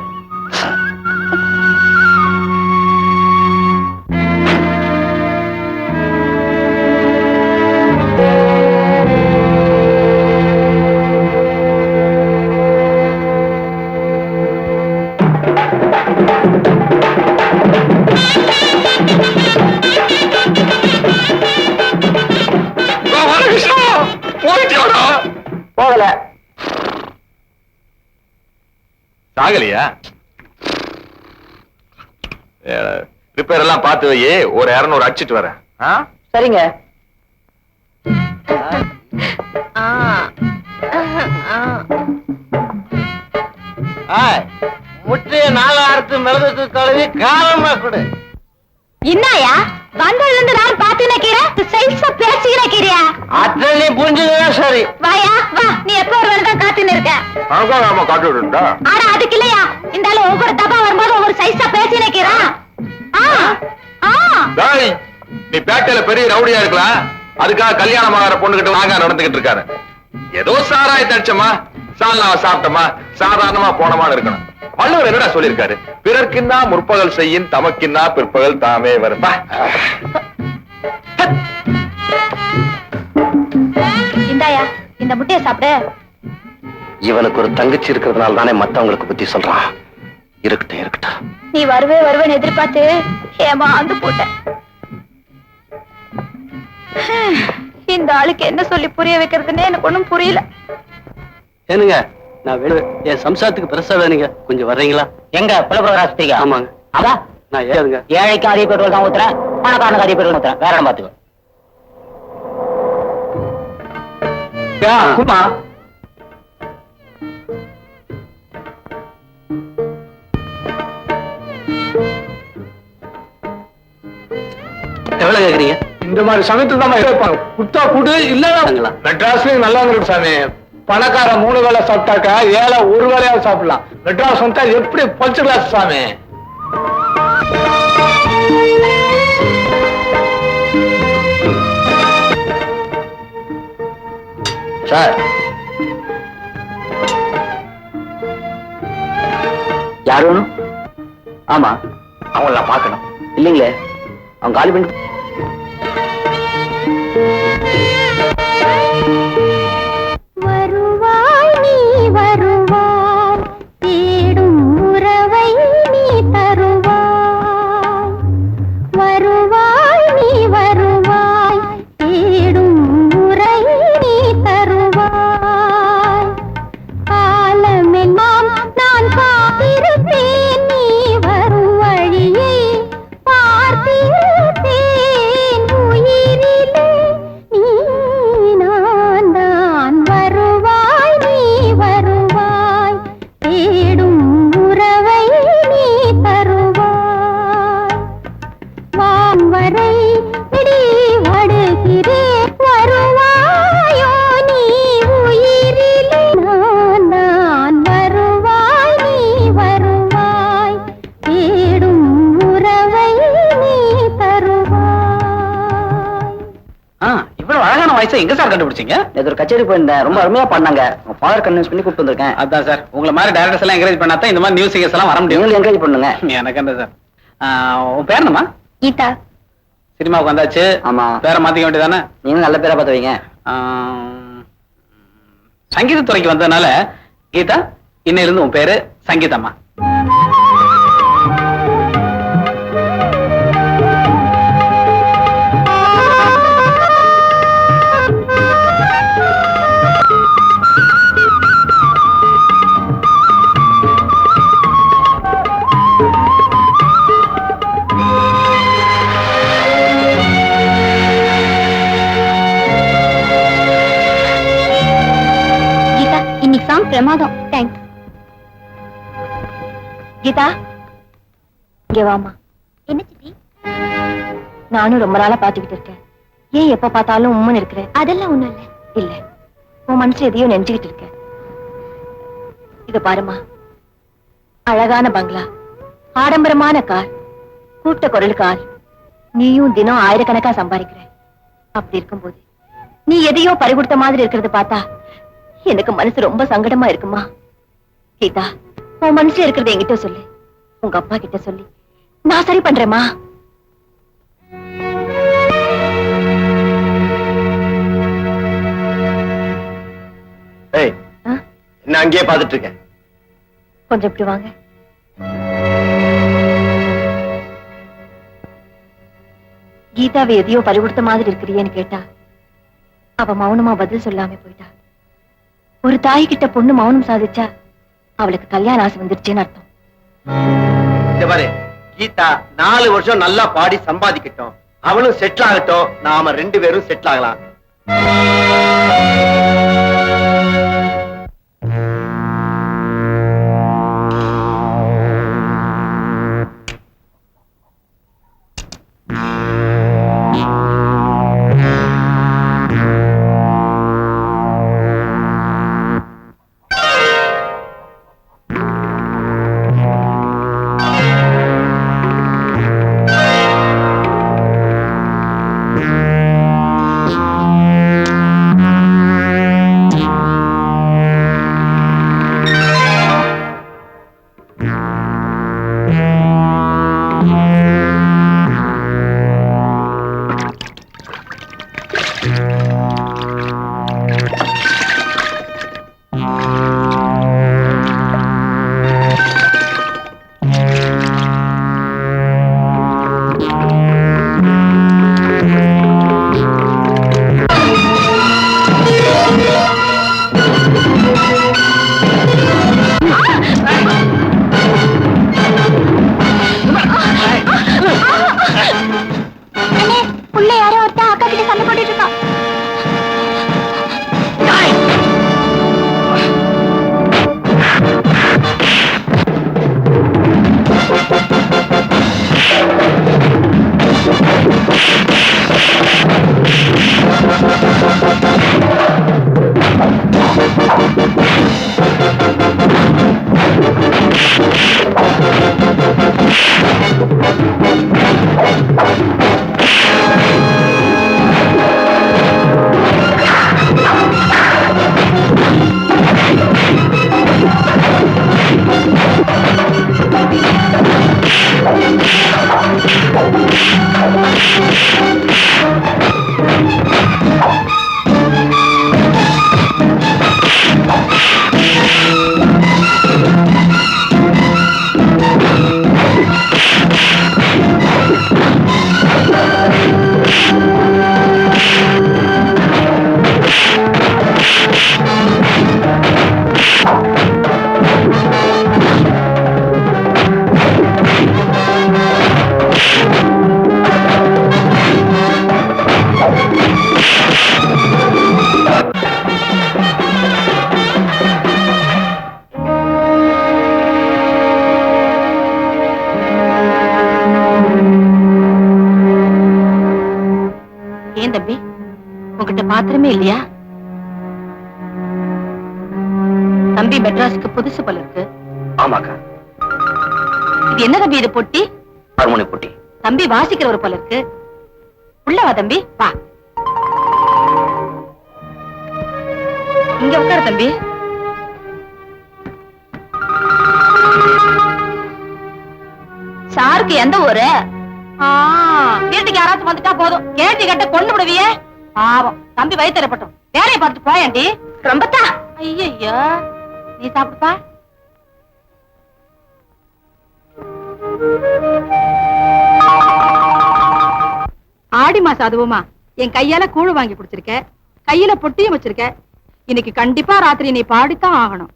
போகல. சாகலையா? ரிப்பேர் எல்லாம் பார்த்து வை, ஒரு 200 அடிச்சிட்டு வரேன். சரிங்க. முட்டைய 4 அறுத்து மிளகு கழுவி காரமா கொடு. என்னயா வந்ததுல இருந்து நான் பாத்து நிக்கிறேன், சைஸா பேசி நிக்கிறியா? அத்தனை புரிஞ்சுக்கா சரி. வாயா வா, நீ எப்ப ஒரு வேலை காத்துன்னு இருக்க? நாம காட்டி விடுண்டா. ஆனா அதுக்கு இல்லையா, இந்த ஆளு ஒவ்வொரு தப்பா வரும்போது ஒவ்வொரு சைஸா பேசி நிக்கிறான். நீ பேட்டையில பெரிய ரவுடியா இருக்கலாம், அதுக்காக கல்யாணம் ஆகிற பொண்ணுகிட்ட வாங்க நடந்துகிட்டு இருக்காரு. ஏதோ சாராய தடிச்சமா சால்னாவை சாப்பிட்டமா சாதாரணமா போனமான்னு இருக்கணும். வள்ளுவர் என்னடா சொல்லியிருக்காரு? பிறர்க்கின்னா முற்பகல் செய்யின் தமக்கின்னா பிற்பகல் தாமே வரும். இந்தாயா இந்த முட்டைய சாப்பிடு. இவனுக்கு ஒரு தங்கச்சி இருக்கிறதுனால தானே மத்தவங்களுக்கு புத்தி சொல்றான். இருக்கட்டும் இருக்கட்டும். நீ வருவேன்னு எதிர்பார்த்து ஏமாந்து போட்ட. இந்த ஆளுக்கு என்ன சொல்லி புரிய வைக்கிறதுன்னு எனக்கு ஒண்ணும் புரியல. ஏனுங்க, நான் என் சம்சாரத்துக்கு பெருசா வேணுங்க, கொஞ்சம் வர்றீங்களா? எங்க புலப்புரஸ்திகா? ஆமாங்க. அதான் நான் ஏதுங்க ஏழைக்கு அதிக பெட்ரோல் தான் ஊத்துறேன், பணக்காரனுக்கு அதிக பெட்ரோல் ஊத்துறேன். வேற இடம் பாத்துக்கோ. எவ்வளவு கேக்குறீங்க? இந்த மாதிரி சமயத்துல தான் இருப்பாங்க. குத்தா கூடு இல்ல மெட்ராஸ்லயும் நல்லா இருக்கு சாமி. பணக்கார 3 வேளை சாப்பிட்டாக்கா ஏழை 1 வேளையாவது சாப்பிடலாம். மெட்ராஸ் வந்தா எப்படி பொழிச்சுக்கலாம் சாமி. சார், யார் வேணும்? ஆமா, அவங்கள நான் பார்க்கணும். இல்லைங்களே, அவங்க காலி பண்ணி. வருவாய் நீ வருவாய், தேடும் உறவை நீ தருவாய். வருவாய் நீ வருவாய், தேடும் உறை நீ தருவாய். காலமெல்லாம் நான் காத்திருப்பேன், நீ வரும் வழியை பார்த்திருப்பேன். உயிரிலே நீ நான் தான். வருவாய் நீ வருவாய், தேடும் உறவை நீ தருவாய். வான்வரை இடி வடுகிறேன், வருவாயோ நீ உயிரிலே நான் தான். வருவாய் நீ வருவாய், தேடும் உறவை நீ தருவாய். இவ்வளவு அழகான வாய்ஸை எங்க சார் கண்டுபிடிச்சீங்க? இது ஒரு கச்சேரி போயிருந்தேன், ரொம்ப அருமையா பண்ணாங்க. ஃபாதர் கன்வின்ஸ் பண்ணி கூப்பிட்டு வந்திருக்கேன். அதான் சார், உங்களை மாதிரி டைரக்டர்ஸ் எல்லாம் என்கரேஜ் பண்ணாதான் இந்த மாதிரி நியூஸ் சிங்கர்ஸ் எல்லாம் வர முடியும். நீங்க என்கரேஜ் பண்ணுங்க. எனக்கு என்ன சார். உன் பேர் என்னம்மா? கீதா. சினிமாவுக்கு வந்தாச்சு. ஆமா, பேரை மாத்திக்க வேண்டியதானே? நீங்க நல்ல பேரா பார்த்து வைங்க. சங்கீத துறைக்கு வந்ததுனால கீதா, இன்னையிலிருந்து உன் பேரு சங்கீதம்மா. கீதா, இன்னைக்கு சாங் பிரமாதம். தேங்க்ஸ். கீதா, இங்க வாமா. என்ன சித்தி? நானும் ரொம்ப நாளா பாத்துக்கிட்டு இருக்கேன். ஏன் எப்ப பார்த்தாலும் உம்மன் இருக்கிறேன்? அதெல்லாம் ஒண்ணும் இல்ல. இல்ல, உன் மனசு எதையோ நினைச்சுக்கிட்டு இருக்க. இத பாருமா, அழகான பங்களா, ஆடம்பரமான கார், கூட்ட குரல் கார், நீயும் தினம் ஆயிரக்கணக்கா சம்பாதிக்கிற. அப்படி இருக்கும்போது நீ எதையோ பறிகொடுத்த மாதிரி இருக்கிறது பார்த்தா எனக்கு மனசு ரொம்ப சங்கடமா இருக்குமா. கீதா, உன் மனசுல இருக்கிறத என்கிட்ட சொல்லு, உங்க அப்பா கிட்ட சொல்லி நான் சரி பண்றேம்மா. என்ன அங்கேயே பாத்துட்டு இருக்கேன்? கொஞ்சம் இப்படி வாங்க. கீதாவை எதையோ பறி கொடுத்த மாதிரி இருக்கிறியேன்னு கேட்டா அவ மௌனமா பதில் சொல்லாம போயிட்டா. ஒரு தாய் கிட்ட பொண்ணு மௌனம் சாதிச்சா அவளுக்கு கல்யாண ஆசை வந்துருச்சுன்னு அர்த்தம். இந்த பாரு, கீதா 4 வருஷம் நல்லா பாடி சம்பாதிக்கட்டும், அவளும் செட்டில் ஆகட்டும், நாம 2 பேரும் செட்டில் ஆகலாம். ஏன் தம்பி, உங்ககிட்ட பாத்திரமே இல்லையா? தம்பி மெட்ராஸுக்கு புதுசு போல இருக்கு. ஆமாக்கா. இது என்ன தம்பி, இது பொட்டி? ஹார்மோனி பொட்டி. தம்பி வாசிக்கிற ஒரு போல இருக்கு. உள்ள வா தம்பி, வா. இங்க உட்காரு தம்பி. சாருக்கு எந்த ஊரு? வீட்டுக்கு யாராச்சும் வந்துட்டா போதும், கேட்டி கட்ட கொண்டு விடுவியே. பாவம், தம்பி வயிற்றுப்பட்டும், வேலையை பார்த்துட்டு போயண்டி. ரொம்பத்தா. ஐயோ, நீ சாப்பிடுப்பா. ஆடி மாசம் அதுவுமா என் கையால கூழு வாங்கி குடிச்சிருக்க, கையில பொட்டியும் வச்சிருக்க. இன்னைக்கு கண்டிப்பா ராத்திரி நீ பாடித்தான் ஆகணும்.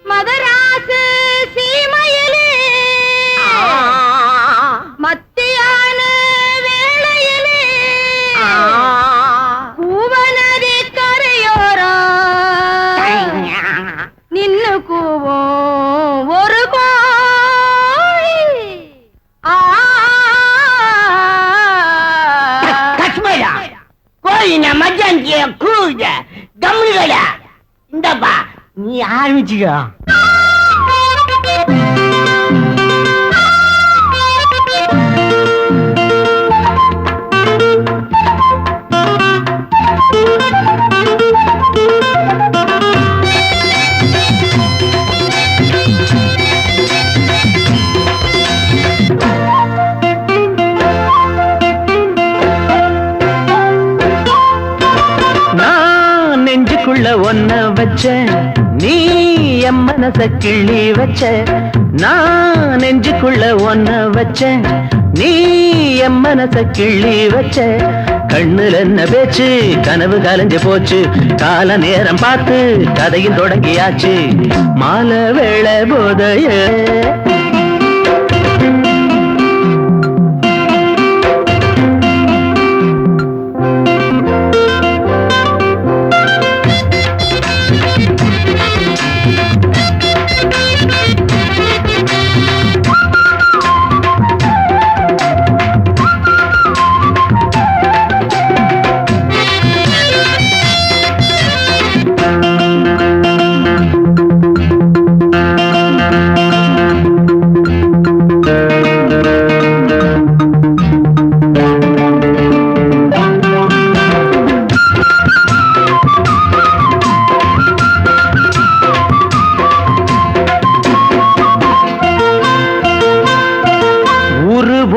மதராசு சீமையிலே மத்தியான வேளையிலே பூவ இந்தப்பா நீ ஆரம்பிச்சுக்கோ. ஒன்ன வச்ச நீ என் மனச கிள்ளி வச்ச நான் நெஞ்சுக்குள்ள ஒன்ன வச்ச நீ என் மனச கிள்ளி வச்ச கண்ணுல என்ன பேச்சு கனவு கலைஞ்சு போச்சு கால நேரம் பார்த்து கதையும் தொடங்கியாச்சு மாலை வேளை போதைய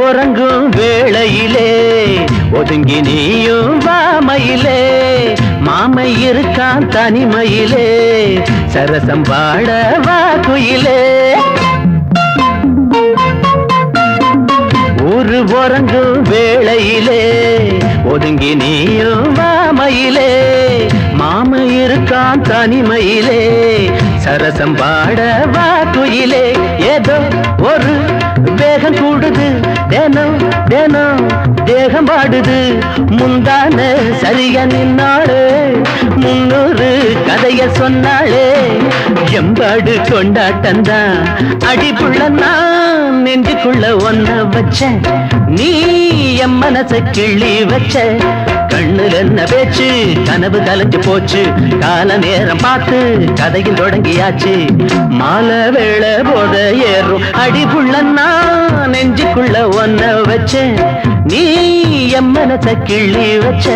உறங்கும் வேளையிலே ஒதுங்கி நீயும் வாமையிலே மாமை இருக்கான் தனிமையிலே சரசம் பாட வா குயிலே உறங்கும் வேளையிலே ஒதுங்கி நீயும் வாமையிலே மாமை இருக்கான் தனிமையிலே சரசம் பாட வா குயிலே ஏதோ ஒரு வேகம் கூடுது தினம் தினம் தேகம் பாடுது முந்தான சரியா நின்னாளே 300 கதைய சொன்னாளே எம்பாடு கொண்டாட்டந்தான் அடிப்புள்ள நான் நெஞ்சுக்குள்ள ஒன்ன வச்ச நீ என் மனச கிள்ளி வச்ச கண்ணுல என்ன பேச்சு கனவு கலைஞ்சு போச்சு கால நேரம் பார்த்து கதையில் தொடங்கியாச்சு மாலை வேளை போத ஏறும் அடிப்புள்ள நான் நெஞ்சுக்குள்ள ஒன்ன வச்ச நீ என் மனச கிள்ளி வச்ச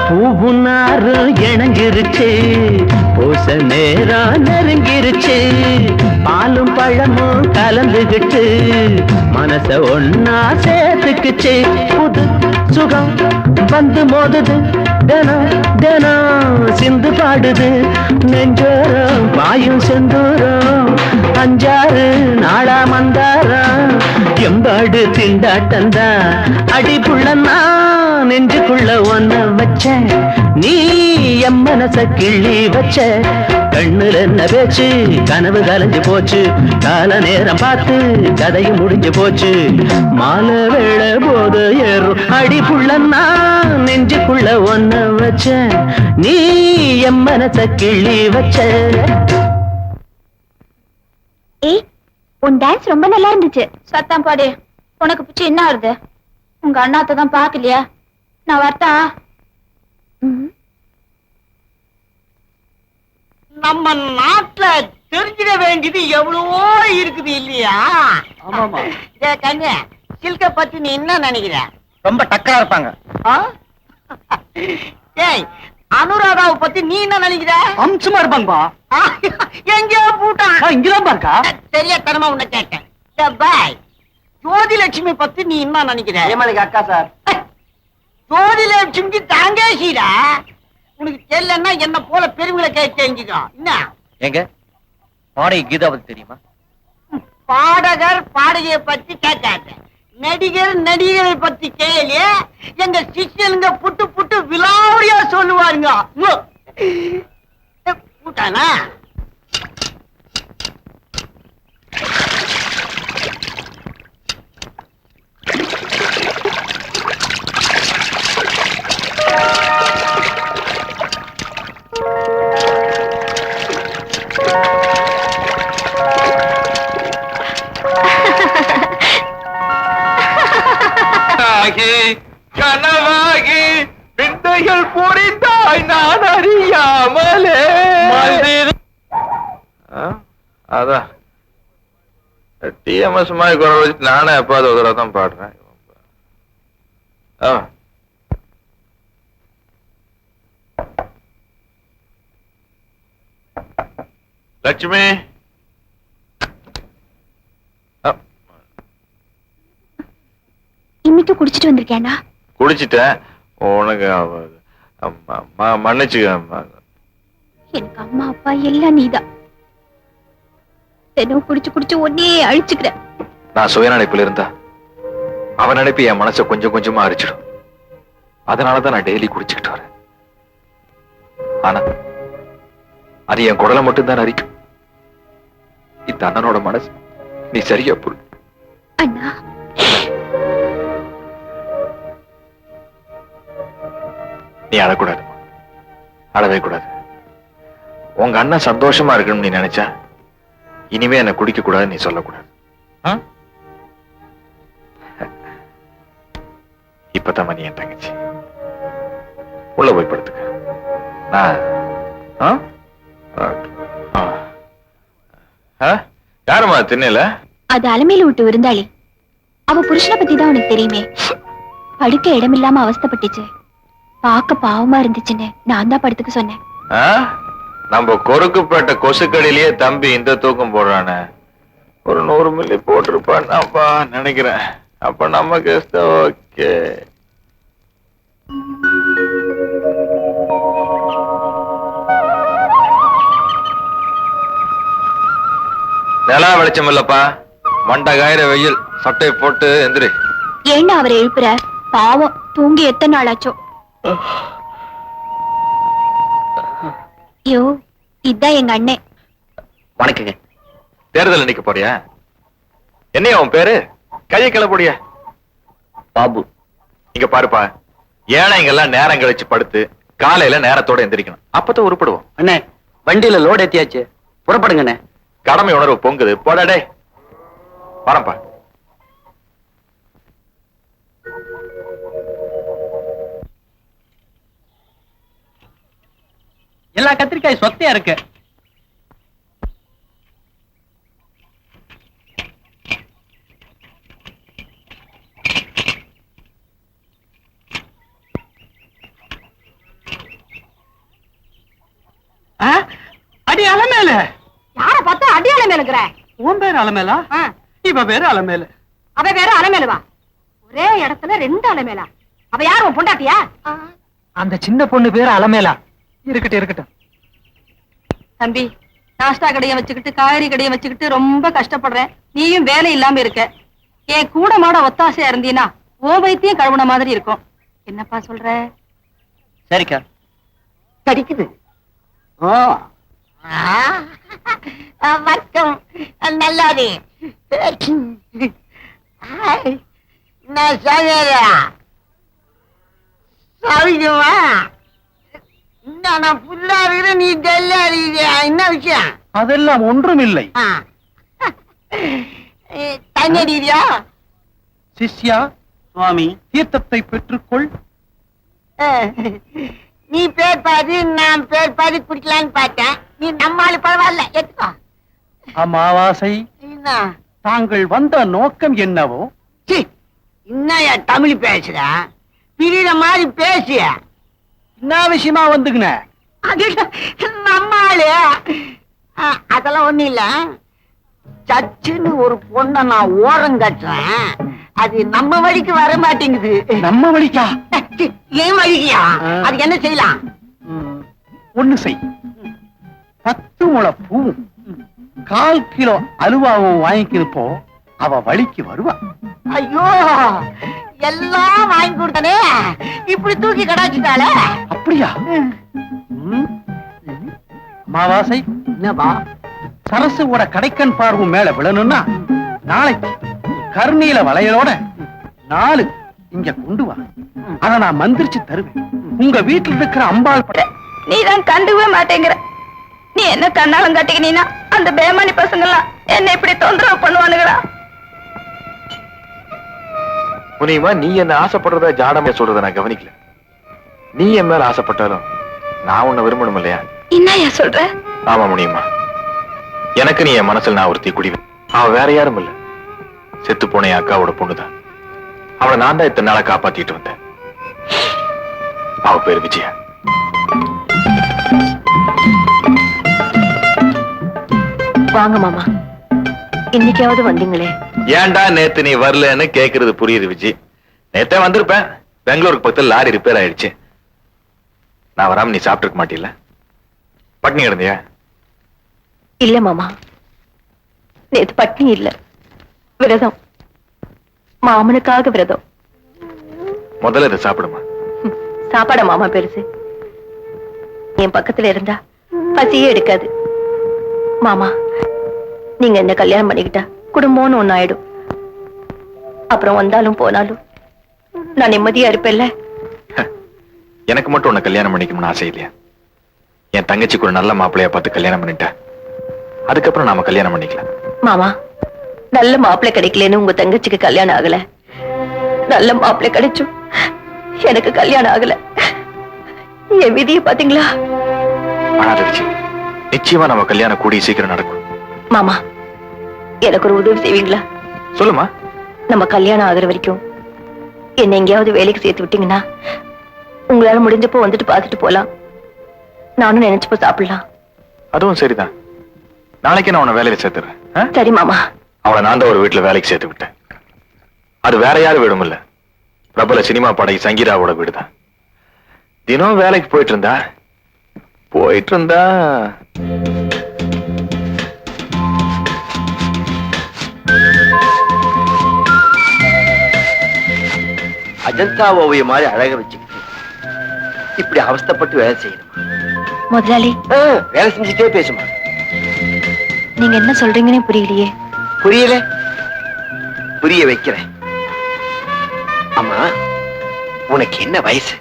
பூவுனாரு இணங்கிருச்சு பூச நேரம் நெருங்கிருச்சு பாலும் பழமும் கலந்துகிட்டு மனச ஒன்னா சேர்த்துக்குச்சு புது சுகம் வந்து மோதுது தினம் தினம் சிந்து பாடுது நெஞ்சோரம் பாயும் செந்தூரம் 5-6 நாளா மந்தாரம் எம்பாடு திண்டாட்டந்தா அடிப்புள்ள நான் நெஞ்சுக்குள்ள ஒன்ன வச்ச நீ என் மனச கிள்ளி வச்ச கண்ணுல என்ன பேச்சு கனவு கலைஞ்சு போச்சு கால நேரம் பார்த்து கதையும் முடிஞ்சு போச்சு மாலை வேளை போத ஏறும் அடிப்புள்ள நான் நெஞ்சுக்குள்ள ஒன்ன வச்ச நீ என் மனச கிள்ளி வச்ச உன் டான்ஸ் ரொம்ப நல்லா இருந்துச்சு சத்தம் பாடு உனக்கு பிடிச்சி என்ன வருது உங்க அண்ணாத்த தான் பாக்கலையா நான் வரட்டா நம்ம நாட்டுல தெரிஞ்சிட வேண்டியது எவ்வளவோ இருக்குது இல்லையா? கண்ணு சில்க பத்தி நீ என்ன நினைக்கிற? ரொம்ப டக்கரா இருப்பாங்க. ஏய் அனுராதாவை பத்தி நீ என்ன நினைக்கிற? அம்சமா இருப்பாங்கப்பா. எங்கேயோ பூட்டான். இங்கதான் பாருக்கா. தெரியாதனமா உன்னை கேட்டேன். பாய் ஜோதிலட்சுமி பத்தி நீ என்ன நினைக்கிற? ஏமாளிக்கு அக்கா சார். ஜோதிலட்சுமிக்கு தாங்கேசிடா. உனக்கு தெரியலன்னா என்ன போல பெருமைகளை கேட்டு தெரிஞ்சுக்கோ. என்ன எங்க பாடகி கீதா பத்தி தெரியுமா? பாடகர் பாடகியை பத்தி கேட்காத, நடிகர் நடிகரை பத்தி கேளு. எங்க சிஷ்யனுங்க புட்டு புட்டு விலாவடியா சொல்லுவாருங்க. கூட்டானா கனவாகி விந்தைகள் புரிந்தாய் நான் அறியாமலே. அதான் டிஎம்எஸ் மாதிரி குரல் வச்சுட்டு நானே எப்பாவது ஒரு தடவை தான் பாடுறேன். லட்சுமி இன்னைக்கு குடிச்சிட்டு வந்திருக்கேனா? குடிச்சிட்டேன். உனக்கு மன்னிச்சுக்க. எனக்கு அம்மா அப்பா எல்லாம் நீதான். தினம் குடிச்சு குடிச்சு ஒன்னே அழிச்சுக்கிற. நான் சுயநினைப்புல இருந்தா அவன் நினைப்பு என் மனசை கொஞ்சம் கொஞ்சமா அரிச்சிடும். அதனாலதான் நான் டெய்லி குடிச்சுக்கிட்டு வரேன். ஆனா அது என் குடலை மட்டும்தான் அரிக்கும். இந்த அண்ணனோட மனசு நீ சரியா புரி. அண்ணா நீ அழக்கூடாது, அழவே கூடாது. உங்க அண்ணன் சந்தோஷமா இருக்கணும்னு நீ நினைச்சா இனிமே என்ன குடிக்க கூடாது நீ சொல்லக்கூடாது. இப்பதான் மணி என் தங்கச்சி உள்ள போய் படுத்துக்க. யாருமா திண்ணல? அது அலமையில விட்டு விருந்தாளி. அவ புருஷனை பத்தி தான் உனக்கு தெரியுமே. படுக்க இடமில்லாம அவஸ்தைப்பட்டுச்சு. பார்க்க பாவமா இருந்துச்சுன்னு நான் தான் படுத்துக்க சொன்னேன். நம்ம கொறுக்குப்பட்ட கொசுக்கடியிலேயே தம்பி இந்த தூக்கம் போடுறானே, ஒரு 100 மில்லி போட்டிருப்பான்ப்பா நினைக்கிறேன். அப்ப நமக்கு ஓகே. நிலா வெளிச்சம் இல்லப்பா, மண்டை காயிற வெயில். சட்டை போட்டு எந்திரி. ஏண்டா அவரை எழுப்புற? பாவம், தூங்கி எத்தனை நாள் ஆச்சோ. யோ, இதான் எங்க அண்ணே. வணக்கங்க. தேர்தல் நிக்க போறியா? என்னையா உன் பேரு? கையை கிளப்படிய பாபு. இங்க பாருப்பா, ஏழைங்கெல்லாம் நேரம் கழிச்சு படுத்து காலையில நேரத்தோட எந்திரிக்கணும். அப்பதான் உருப்படுவோம். அண்ணே, வண்டியில லோடு ஏத்தியாச்சு, புறப்படுங்கண்ணே. கடமை உணர்வு பொங்குது. போடாடே, வரப்பா. எல்லா கத்திரிக்காய் சொத்தையா இருக்கு. அடி அலமேல. யார பார்த்தா அடி அலமேலுங்கிற? உன் பேரு அலமேலா? இவ பேரு அலமேலு. அவ வேற அலமேலுவா? ஒரே இடத்துல 2 அலமேலா? அவ யார், உன் பொண்டாட்டியா? அந்த சின்ன பொண்ணு பேரு அலமேலா. இருக்கட்டும் இருக்கட்டும். தம்பி, நாஷ்டா கடையை வச்சுக்கிட்டு காய்கறி கடையை வச்சுக்கிட்டு ரொம்ப கஷ்டப்படுறேன். நீயும் வேலை இல்லாம இருக்க. என் கூட மாட ஒத்தாசையா இருந்தீனா ஓ வைத்தியம் கழுவுன மாதிரி இருக்கும். என்னப்பா சொல்ற? சரிக்கா. கடிக்குது. வணக்கம். நல்லாது. நான் சாவிக்குமா? நான் புல்லா இருக்கிற, நீ டெல்லா இருக்கிற. என்ன விஷயம்? அதெல்லாம் ஒன்றும் இல்லை. தண்ணி அடிக்கிறியா? சிஷ்யா, சுவாமி தீர்த்தத்தை பெற்றுக்கொள். நீ பேர் பாதி, நான் பேர் பாதி குடிக்கலான்னு பார்த்தேன். நீ நம்மால பரவாயில்ல, எடுத்துக்கோ. அமாவாசை, தாங்கள் வந்த நோக்கம் என்னவோ? என்னையா தமிழ் பேசுற? பிரிகிற மாதிரி பேசிய. என்ன விஷயமா வந்துக்குன? நம்மாளு அதெல்லாம் ஒண்ணு இல்ல. சச்சுன்னு ஒரு பொண்ணை நான் ஓரம் கட்டுறேன். அது நம்ம வழிக்கு வர மாட்டேங்குது. நம்ம வழிக்கா? ஏன் வழிக்கியா? அதுக்கு என்ன செய்யலாம்? ஒண்ணு செய். 10 முழம் பூவும் 1/4 கிலோ அலுவாவும் வாங்கிக்கிறப்போ அவ வழிக்கு வருவா. ஐயோ, எல்லாம் வாங்கி கொடுத்தனே, இப்படி தூக்கி கடாச்சிட்டாளே. அப்படியா? அமாவாசை, என்னப்பா? சரசுவோட கடைக்கண் பார்வை மேல விழணும்னா நாளைக்கு கருநீல வளையலோட 4 இங்க கொண்டு வா. அத நான் மந்திரிச்சு தருவேன். உங்க வீட்டுல இருக்கிற அம்பாள் பட நீதான் கண்டுவே மாட்டேங்கிற. நீ என்ன கண்ணாலம் காட்டிக்கினா அந்த பேமானி பசங்க எல்லாம் என்ன இப்படி தொந்தரவு பண்ணுவானுங்களா? முனியமா நீ என்ன ஆசைப்படுறத ஜாடமே சொல்றத நான் கவனிக்கல. நீ என் மேல ஆசைப்பட்டாலும் நான் உன்னை விரும்பணும் இல்லையா? என்னையா சொல்ற? ஆமா முனியமா, எனக்கு நீ என் மனசுல நான் ஒருத்தி குடிவேன். அவ வேற யாரும் இல்ல, செத்து போன என் அக்காவோட பொண்ணுதான். அவளை நான் தான் இத்தனை நாளா காப்பாத்திட்டு வந்தேன். அவ பேரு விஜயா. வாங்க மாமா, இன்னைக்காவது வந்தீங்களே. ஏன்டா நேத்து நீ வரலன்னு கேக்குறது புரியுது விஜய். நேத்தே வந்திருப்பேன், பெங்களூருக்கு பக்கத்துல லாரி ரிப்பேர் ஆயிடுச்சு. நான் வராம நீ சாப்பிட்டு இருக்க மாட்டீல்ல? பட்னி கிடந்தியா? இல்ல மாமா, நேத்து பட்னி இல்ல, விரதம். மாமனுக்காக விரதம். முதல்ல இதை சாப்பிடுமா. சாப்பாட மாமா பெருசு, என் பக்கத்துல இருந்தா பசியே எடுக்காது. மாமா, நீங்க என்ன கல்யாணம் பண்ணிக்கிட்டா குடும்பம்னு ஒண்ணு ஆயிடும். அப்புறம் வந்தாலும் போனாலும் நான் நிம்மதியா இருப்பேன்ல. எனக்கு மட்டும் உன்னை கல்யாணம் பண்ணிக்கணும்னு ஆசை இல்லையா? என் தங்கச்சிக்கு ஒரு நல்ல மாப்பிள்ளையா பார்த்து கல்யாணம் பண்ணிட்டேன், அதுக்கப்புறம் நாம கல்யாணம் பண்ணிக்கலாம். மாமா, நல்ல மாப்பிள்ளை கிடைக்கலன்னு உங்க தங்கச்சிக்கு கல்யாணம் ஆகல, நல்ல மாப்பிள்ளை கிடைச்சும் எனக்கு கல்யாணம் ஆகல. என் விதியை பாத்தீங்களா? அழாத விஜய், நிச்சயமா நம்ம கல்யாணம் கூடிய சீக்கிரம் நடக்கும். மாமா, எனக்கு ஒரு உதவி செய்வீங்களா? சொல்லுமா. நம்ம கல்யாணம் ஆகுற வரைக்கும் என்ன எங்கேயாவது வேலைக்கு சேர்த்து விட்டீங்கன்னா உங்களால முடிஞ்சப்போ வந்துட்டு பார்த்துட்டு போலாம். நானும் நினைச்சப்போ சாப்பிடலாம். அதுவும் சரிதான். நாளைக்கு நான் உன்னை வேலையில சேர்த்துறேன். சரி மாமா. அவளை நான் தான் ஒரு வீட்டுல வேலைக்கு சேர்த்து விட்டேன். அது வேற யாரும் வீடும் இல்ல, பிரபல சினிமா பாடகி சங்கீதாவோட வீடுதான். தினம் வேலைக்கு போயிட்டு இருந்தா அஜந்தா ஓவியம் மாதிரி அழக வச்சுக்கிட்டு இப்படி அவஸ்தைப்பட்டு வேலை செய்யணுமா? முதலாளி, வேலை செஞ்சுட்டே பேசுமா. நீங்க என்ன சொல்றீங்கன்னு புரியலையே. புரியல, புரிய வைக்கிறேன். அம்மா, உனக்கு என்ன வயசு?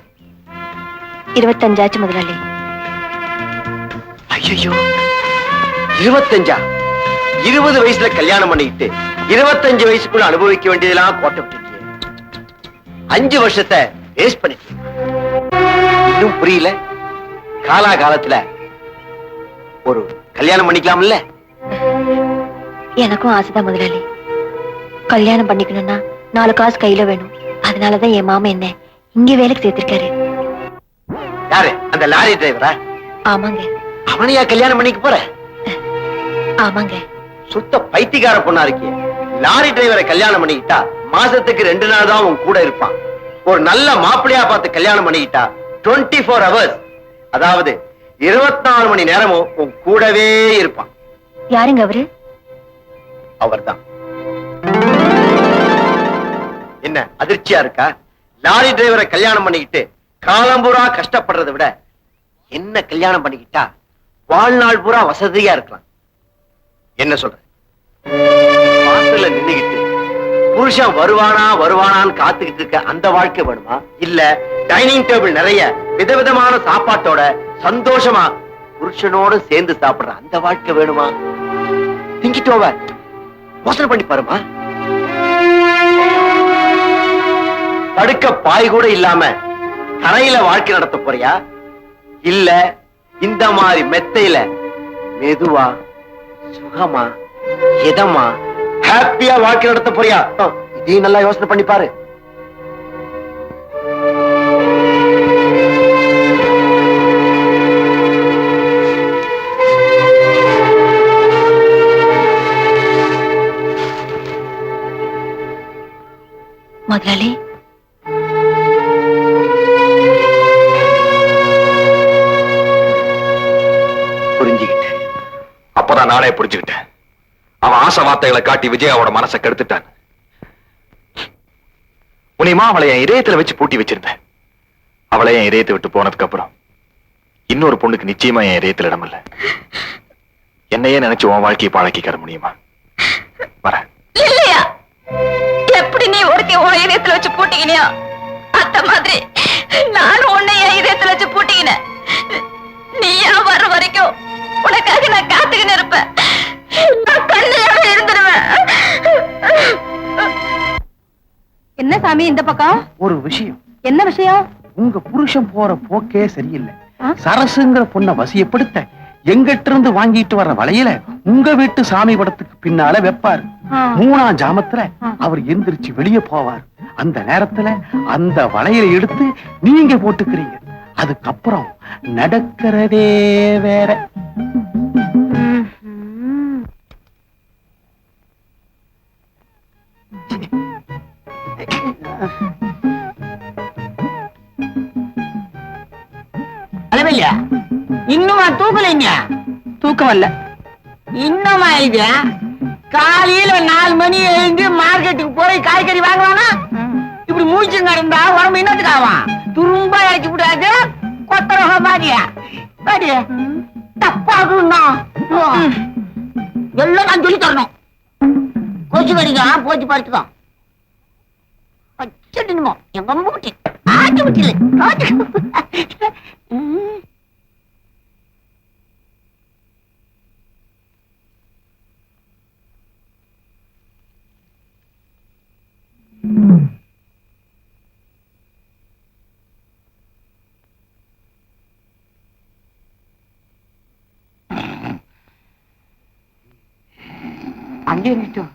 25 முதலாளி. ஐயோ, 25? 20 வயசுல கல்யாணம் பண்ணிக்கிட்டு 25 வயசுக்குள்ள அனுபவிக்க வேண்டியதெல்லாம் கோட்டை விட்டுட்டியே. 5 வருஷத்தை வேஸ்ட் பண்ணிட்டீங்க. இன்னும் புரியல? காலாகாலத்துல ஒரு கல்யாணம் பண்ணிக்கலாம்ல? எனக்கும் ஆசைதான் முதலாளி. கல்யாணம் பண்ணிக்கணும்னா 4 காசு கையில வேணும். அதனாலதான் என் மாமா என்ன இங்க வேலைக்கு சேர்த்திருக்காரு. யாரு? அந்த லாரி டிரைவரா? ஆமாங்க. அவனையா கல்யாணம் பண்ணிக்க போற? ஆமாங்க. சுத்த பைத்தியக்கார பொண்ணா இருக்கிய. லாரி டிரைவரை கல்யாணம் பண்ணிக்கிட்டா மாசத்துக்கு 2 நாள் தான் உன் கூட இருப்பான். ஒரு நல்ல மாப்பிள்ளையா பார்த்து கல்யாணம் பண்ணிக்கிட்டா 24 hours, அதாவது 24 மணி நேரமும் உன் கூடவே இருப்பான். யாருங்க அவரு? அவர்தான். என்ன அதிர்ச்சியா இருக்கா? லாரி டிரைவரை கல்யாணம் பண்ணிக்கிட்டு காலம்பூரா கஷ்டப்படுறதை விட என்ன கல்யாணம் பண்ணிக்கிட்டா வாழ்நாள் பூரா வசதியா இருக்கலாம். என்ன சொல்ற? வாசல்ல நின்னுகிட்டு புருஷன் வருவானான்னு காத்துக்கிட்டு இருக்க அந்த வாழ்க்கை வேணுமா? இல்ல டைனிங் டேபிள் நிறைய விதவிதமான சாப்பாட்டோட சந்தோஷமா புருஷனோட சேர்ந்து சாப்பிடுற அந்த வாழ்க்கை வேணுமா? திங்கிட்டோவ யோசனை பண்ணி பாருமா. படுக்க பாய் கூட இல்லாம கரையில வாழ்க்கை நடத்த போறியா? இல்ல இந்த மாதிரி மெத்தையில மெதுவா சுகமா இதமா ஹாப்பியா வாழ்க்கை நடத்த போறியா? இதையும் நல்லா யோசனை பண்ணி பாரு. முதலாளி, புரிஞ்சுக்கிட்டேன். அப்பதான் நானே புரிஞ்சுக்கிட்டேன். அவன் ஆசை வார்த்தைகளை காட்டி விஜயாவோட மனசை கெடுத்துட்டான். உனிமா அவளை என் இதயத்துல வச்சு பூட்டி வச்சிருந்தேன். அவளை என் இதயத்தை விட்டு போனதுக்கு அப்புறம் இன்னொரு பொண்ணுக்கு நிச்சயமா என் இதயத்துல இடம் இல்ல. என்னையே நினைச்சு உன் வாழ்க்கையை பாழாக்கிக்கிற முடியுமா? வர இல்லையா? எப்படி நீ ஒருத்தி உன் இதயத்துல வச்சு பூட்டிக்கினியா அந்த மாதிரி நானும் உன்னை என் இதயத்துல வச்சு பூட்டிக்கினேன். நீயா வர்ற வரைக்கும் உனக்காக நான் காத்துக்கின்னு இருப்பேன். நான் கண்ணையாவே இருந்துருவேன். என்ன சாமி சாமி இந்த பக்கம். ஒரு விஷயம். என்ன விஷயம்? உங்க புருஷன் போற போக்கே சரியில்லை. சரசுங்கிற பொண்ணை வசியப்படுத்த எங்கிட்ட இருந்து வாங்கிட்டு வர்ற வளையல உங்க வீட்டு சாமி படத்துக்கு பின்னால வைப்பாரு. 3ஆம் ஜாமத்துல அவர் எந்திரிச்சு வெளியே போவார். அந்த நேரத்துல அந்த வளையலை எடுத்து நீங்க போட்டுக்கிறீங்க. அதுக்கப்புறம் நடக்கிறதே வேற. அளவில்லையா இன்னுமா தூக்கலைங்க? தூக்கம் இல்ல. இன்னுமா இது காலையில 4 மணி எழுந்து மார்க்கெட்டுக்கு போய் காய்கறி வாங்குவானா? இப்படி மூச்சுங்க இருந்தா உடம்பு இன்னத்துக்கு ஆவான். துரும்பா இறக்கி விடாது கொத்தரக மாதிரியா பாடி தப்பாகுன்னா எல்லாம் நான் சொல்லி தரணும். கொச்சு கடிக்கா போச்சு பறிச்சுக்கோ. வச்சுடுமோ எங்க மூட்டி ஆட்டி விட்டில அங்கே நிட்டோம்.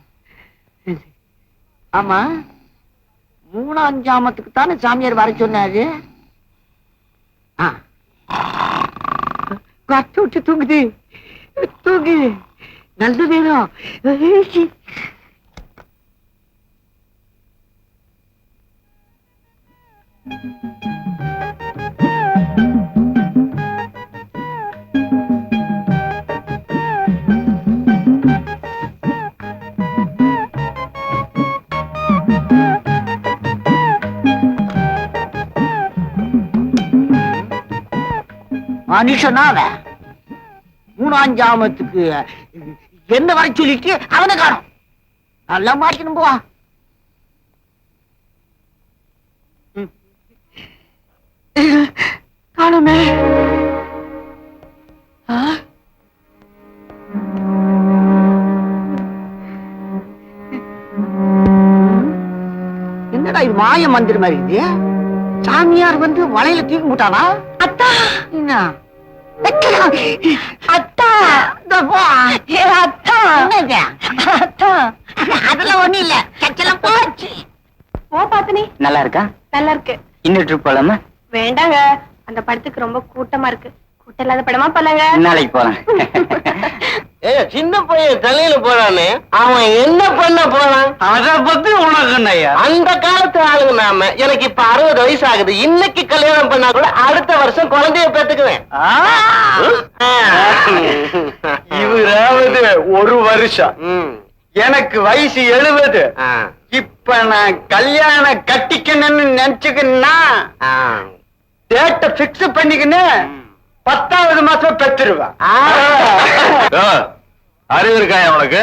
ஆமா 3ஆம் ஜாமத்துக்கு தானே சாமியார் வர சொன்னாரு. கட்டு விட்டு தூங்குது தூங்கு நல்ல வேணும். மனுஷனா 3ஆம் ஜாமத்துக்கு என்ன வர சொல்லிட்டு அவனை காணும். நல்லா மாட்டணும் போவா. காணுமே. என்னடா இது மாய மந்திர மாதிரி இது? சாமியார் வந்து வளையல தூக்கி போட்டானா? அத்தா என்ன அத்தா அத்தா அத்தா அதெல்லாம் ஒண்ணு இல்ல. சச்செல்லாம் போச்சு. ஓ பாத்தினி நல்லா இருக்கா? நல்லா இருக்கு. இன்னொரு ட்ரிப் போலாமா? வேண்டாங்க, அந்த படத்துக்கு ரொம்ப கூட்டமா இருக்கு. கூட்டம் இல்லாத படமா போலாங்க. நாளைக்கு போலாம். சின்ன பையன் தலையில போறானே அவன் என்ன பண்ண போறான்? அத பத்தி உனக்கு என்னய்யா? அந்த காலத்து ஆளுங்க நாம. எனக்கு இப்ப 60 வயசு ஆகுது. இன்னைக்கு கல்யாணம் பண்ணா கூட அடுத்த வருஷம் குழந்தைய பெத்துக்குவேன். இவராவது 1 வருஷம், எனக்கு வயசு 70. இப்ப நான் கல்யாணம் கட்டிக்கணும்னு நினைச்சுக்கன்னா டேட்ட பிக்ஸ் பண்ணிக்கின்னு 10வது மாசம் பெற்றுருவேன். அறிவு இருக்காயா உனக்கு?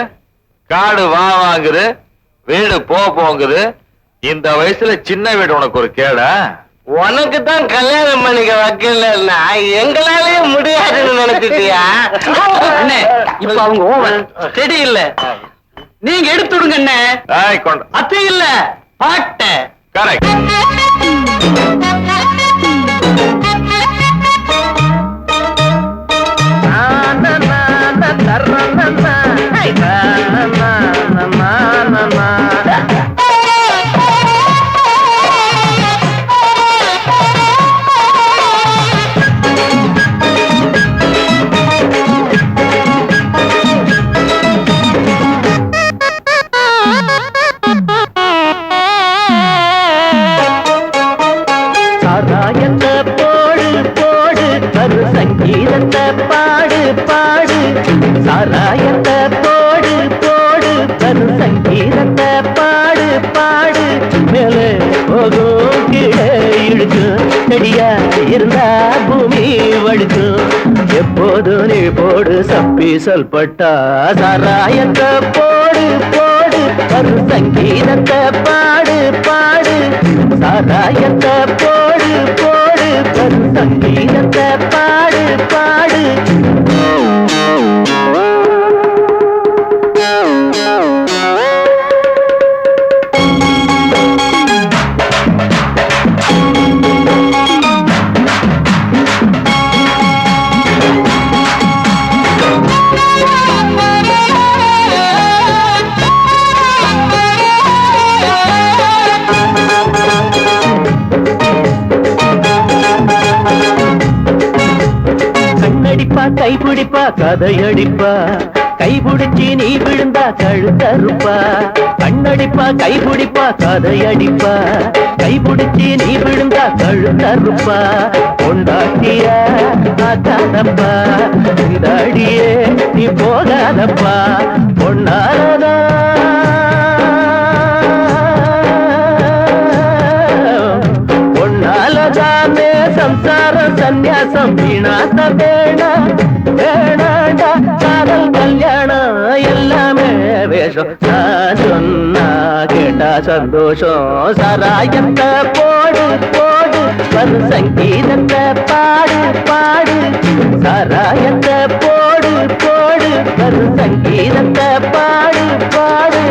காடு வாங்குது, வீடு போங்குது. இந்த வயசுல சின்ன வீடு உனக்கு ஒரு கேடா? உனக்கு தான் கல்யாணம் பண்ணிக்க வைக்கலன்னா எங்களாலேயே முடியாதுன்னு நினைச்சிட்டியா? இப்ப அவங்க ஓவர் ஸ்டெடி இல்ல. நீங்க எடுத்துடுங்க அண்ணே. அத்தை இல்ல பாட்ட கரெக்ட். சாராயத்தை போடு போடு தரு சங்கீதத்தை பாடு பாடு மேலே போகும் கீழே இழுக்கும் செடியா இருந்தா பூமி வழுக்கும் எப்போது நீ போடு சப்பி சொல்பட்டா சாராயத்தை போடு போடு தரு சங்கீதத்தை பாடு பாடு சாராயத்தை போடு போடு தரு சங்கீதத்தை பாடு பாடு கைப்பிடிப்பா கதையடிப்பா கைபிடிச்சி நீ விழுந்தா கழுத்தறுப்பா கண்ணடிப்பா கைபிடிப்பா கதையடிப்பா கைபிடிச்சி நீ விழுந்தா கழுத்தறுப்பா கொண்டாட்டிய ஆக்காதப்பா இந்த அடியே நீ போகாதப்பா பொன்னாரதா பொன்னாலதானே சம்சாரம் சந்நியாசம் வீணாச வேணாண்டா காதல் கல்யாணம் எல்லாமே வேஷம் நான் சொன்னா கேட்டா சந்தோஷம் சராயத்தை போடு போடு வரு சங்கீதத்தை பாடு பாடு சராயத்தை போடு போடு வரு சங்கீதத்தை பாடு பாடு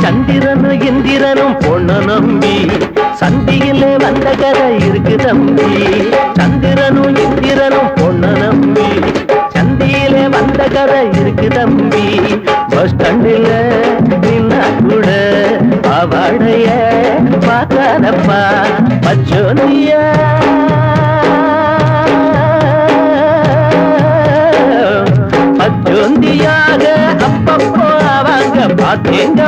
சந்திரனும் இந்திரனும் பொண்ணு நம்பி சந்தியிலே வந்த கதை இருக்கு தம்பி சந்திரனும் இந்திரனும் பொண்ணு நம்பி சந்தியிலே வந்த கதை இருக்கு தம்பி பஸ் ஸ்டாண்டில் நின்னா கூட அவடைய பார்க்காதப்பா பச்சோனியா பச்சோந்தியாக அப்பப்போ அவங்க பார்த்தேங்க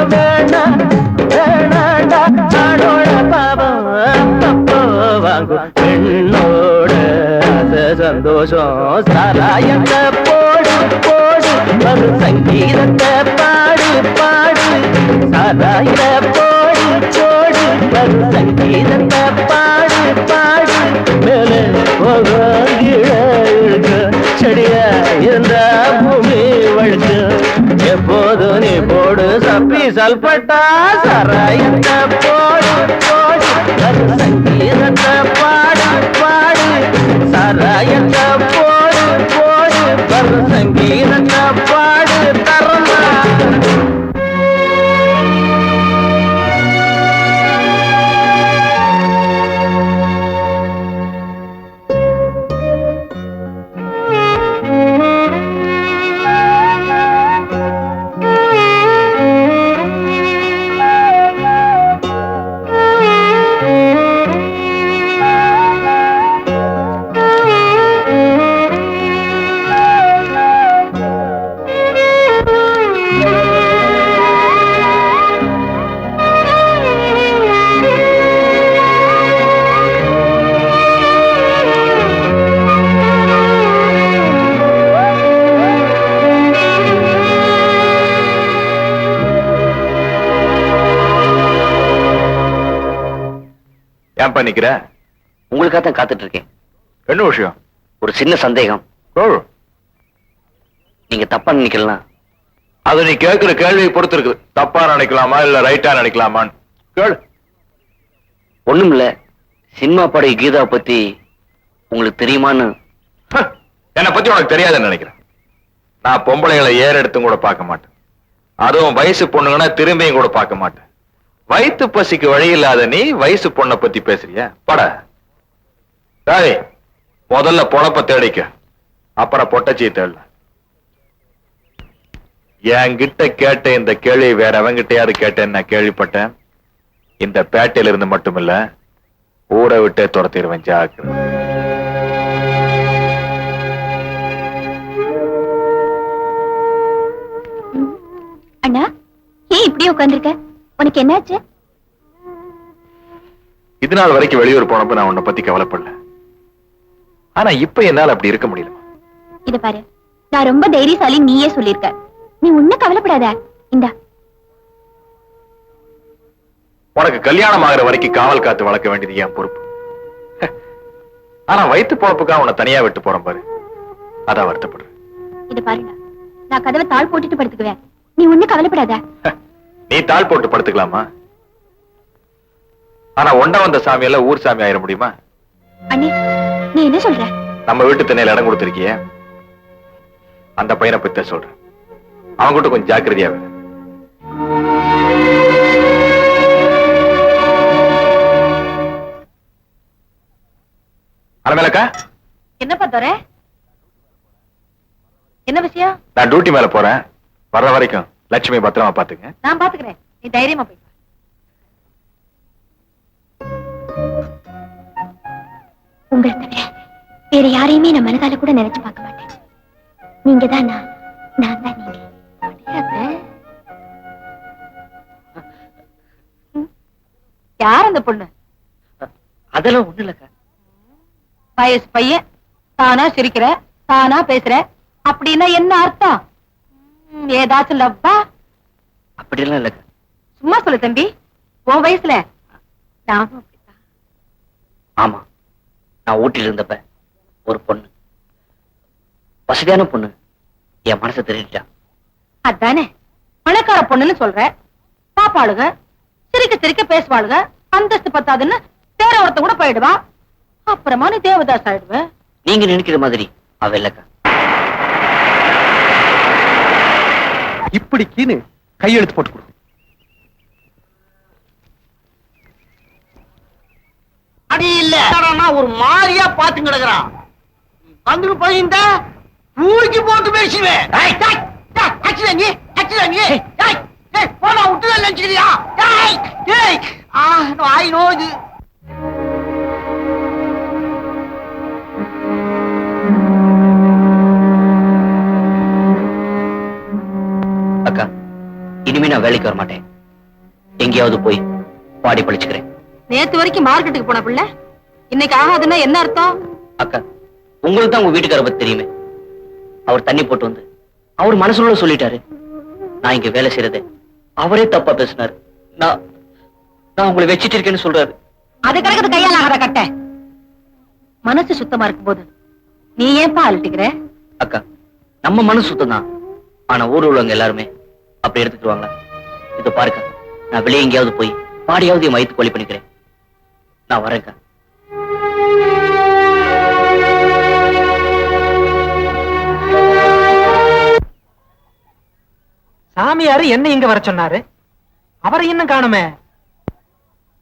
வேணாண்டா ஆடோட பாவம் அப்பப்போ வாங்கும் பெண்ணோட சந்தோஷம் சாராயத்தை போடு போடு ஒரு சங்கீதத்தை பாடு பாடு சாராயத்தை போடு போடு ஒரு சங்கீதத்தை பாடு பாடு மேலே போகும் இழுக்கு செடியா இருந்தா பூமி வழுக்கு எப்போது நீ போடு சப்பி சல்பட்டா சராயத்தை போடு போடு ஒரு சங்கீதத்தை பாடு பாடு சராயத்தை போடு போடு ஒரு சங்கீதத்தை பாடு தரமா ஏன் பண்ணிக்கிற? உங்களுக்காக தான் காத்துட்டு இருக்கேன். என்ன விஷயம்? ஒரு சின்ன சந்தேகம். நீங்க தப்பா நினைக்கலாம். அது நீ கேட்கிற கேள்வியை பொறுத்து இருக்குது. தப்பா நினைக்கலாமா இல்ல ரைட்டா நினைக்கலாமான்னு கேளு. ஒண்ணும் இல்ல, சினிமா பாடகி கீதா பத்தி உங்களுக்கு தெரியுமான்னு. என்னை பத்தி உனக்கு தெரியாதுன்னு நினைக்கிறேன். நான் பொம்பளைகளை ஏறெடுத்தும் கூட பார்க்க மாட்டேன். அதுவும் வயசு பொண்ணுங்கன்னா திரும்பியும் கூட பார்க்க மாட்டேன். வயிற்று பசிக்கு வழி இல்லாத நீ வயசு பொண்ணை பத்தி பேசுறிய? பட சரி, முதல்ல பொழப்ப தேடிக்க, அப்புறம் பொட்டச்சியை தேடல. என்கிட்ட கேட்ட இந்த கேள்வி வேற அவங்கிட்டயாவது கேட்டேன்னு நான் கேள்விப்பட்டேன். இந்த பேட்டையில இருந்து மட்டுமில்ல, ஊரை விட்டே துரத்திடுவேன். ஜாக்கிரதை. அண்ணா, ஏன் இப்படி உட்கார்ந்திருக்க? உனக்கு என்னாச்சு? இது நாள் வரைக்கும் வெளியூர் போனப்ப நான் உன்னை பத்தி கவலைப்படல. ஆனா இப்ப என்னால அப்படி இருக்க முடியல. இத பாரு, நான் ரொம்ப தைரியசாலி நீயே சொல்லிருக்க. நீ ஒண்ணும் கவலைப்படாத. இந்தா, உனக்கு கல்யாணம் ஆகிற வரைக்கும் காவல் காத்து வளர்க்க வேண்டியது என் பொறுப்பு. ஆனா வயிற்று பொழப்புக்காக உன்னை தனியா விட்டு போறேன் பாரு, அதான் வருத்தப்படுறேன். இத பாருடா, நான் கதவை தாழ் போட்டுட்டு படுத்துக்குவேன். நீ ஒண்ணும் கவலைப்படாத. நீ தாழ் போட்டு படுத்துக்கலாமா? ஆனா ஒண்ட வந்த சாமி எல்லாம் ஊர் சாமி ஆயிட முடியுமா? அண்ணே, நீ என்ன சொல்ற? நம்ம வீட்டு திண்ணையில இடம் கொடுத்திருக்கிய அந்த பையனை பத்தி சொல்றேன். அவங்க கிட்ட கொஞ்சம் ஜாக்கிரதையா இரு. அலமேலக்கா, என்னப்பா தோற? என்ன விஷயம்? நான் டியூட்டி மேல போறேன். வர்ற வரைக்கும் லட்சுமி பத்திரமா பாத்துங்க. நான் பாத்துக்கிறேன், நீ தைரியமா போய். உங்களை தவிர வேற யாரையுமே நான் மனதால கூட நினைச்சு பார்க்க மாட்டேன். நீங்க தான் நான் தான் நீங்க. யார் அந்த பொண்ணு? அதெல்லாம் ஒண்ணு இல்லக்கா. வயசு பையன், தானா சிரிக்கிற, தானா பேசுற, அப்படின்னா என்ன அர்த்தம்? ஏதாச்சும் லவ்வா? அப்படியெல்லாம் இல்லக்கா. சும்மா சொல்லு தம்பி, உன் வயசுல நானும் அப்படித்தான். ஆமா, நான் ஊட்டில இருந்தப்ப ஒரு பொண்ணு, வசதியான பொண்ணு, என் மனசை திருடிட்டா. அதானே பணக்கார பொண்ணுன்னு சொல்ற. பாப்பாளுக சிரிக்க சிரிக்க பேசுவாளுக, அந்தஸ்து பத்தாதுன்னு வேற ஒருத்த கூட போயிடுவா. அப்புறமா நீ தேவதாஸ் ஆயிடுவ. நீங்க நினைக்கிற மாதிரி அவ இல்லக்கா. இப்படிக்குன்னு கையெழுத்து போட்டு கொடு. அடி இல்ல ஒரு மாதிரியா பாத்து கிடக்குறான். வந்து போயிருந்த ஊருக்கு போட்டு பேசுவேன். போனா விட்டு நினைச்சுக்கிறியா? ஆய் நோது. அக்கா, இனிமே நான் வேலைக்கு வர மாட்டேன். எங்கேயாவது போய் பாடி படிச்சுக்கிறேன். நேத்து வரைக்கும் மார்க்கெட்டுக்கு போன பிள்ளை இன்னைக்கு ஆகாதுன்னா என்ன அர்த்தம்? அக்கா, உங்களுக்கு தான் உங்க வீட்டுக்கார பத்தி தெரியுமே. அவர் தண்ணி போட்டு வந்து அவர் மனசுல சொல்லிட்டாரு. நான் இங்க வேலை செய்யறதை அவரே தப்பா பேசினாரு. நான் உங்களை வச்சிட்டு இருக்கேன்னு சொல்றாரு. அது கிடக்குது கையால் ஆகாத கட்ட. மனசு சுத்தமா இருக்கும் போது நீ ஏன்பா அழட்டிக்கிற? அக்கா, நம்ம மனசு சுத்தம் தான். ஆனா ஊர்ல உள்ளவங்க எல்லாருமே அப்படி எடுத்துக்குவாங்களா? இத பாருக்கா, நான் வெளியே எங்கேயாவது போய் பாடியாவது என் வயிற்று கொலி பண்ணிக்கிறேன். நான் வரேன்க்கா. சாமியாரு என்ன இங்க வர சொன்னாரு? அவரை இன்னும் காணுமே.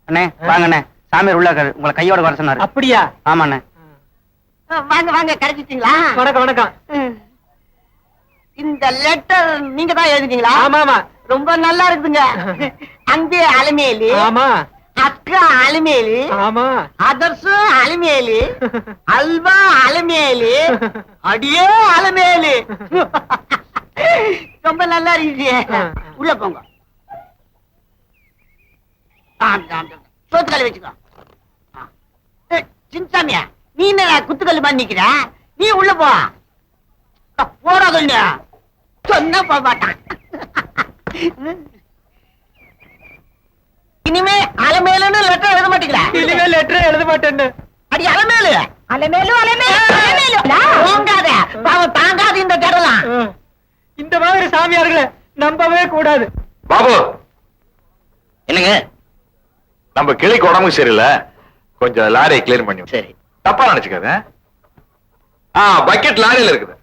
அண்ணே வாங்கண்ணே, சாமியார் உள்ள இருக்காரு, உங்களை கையோட வர சொன்னாரு. அப்படியா? ஆமாண்ணே. வாங்க வாங்க, கிடைச்சிட்டீங்களா? வணக்கம் வணக்கம். இந்த லெட்டர் நீங்க தான் எழுதிட்டீங்களா? ஆமா ஆமா. ரொம்ப நல்லா இருக்குதுங்க. அங்கே அலமேலி. ஆமா. அக்கா அலமேலி. ஆமா. அதர்சு அலமேலி. அல்வா அலமேலி. அடியே அலமேலி. ரொம்ப நல்லா இருக்கு. உள்ள போங்க. சோத்துக்கல் வச்சுக்கோ. சின்சாமியா, நீ என்ன குத்துக்கல் பண்ணி நிக்கிற? நீ உள்ள போ. போறாது இல்லையா? சொன்ன போக மாட்டான். இனிமே அலமேலுன்னு லெட்டர் எழுத மாட்டீங்களா? இனிமே லெட்டர் எழுத மாட்டேன்னு. அடி அலமேலு அலமேலு அலமேலு தாங்காத பாவம், தாங்காது இந்த கடலாம். இந்த மாதிரி சாமியார்களை நம்பவே கூடாது. பாபு, என்னங்க? நம்ம கிளிக்கு உடம்பு சரியில்லை, கொஞ்சம் லாரியை கிளீன் பண்ணி. சரி. தப்பா நினைச்சுக்காத. பக்கெட் லாரியில இருக்குது.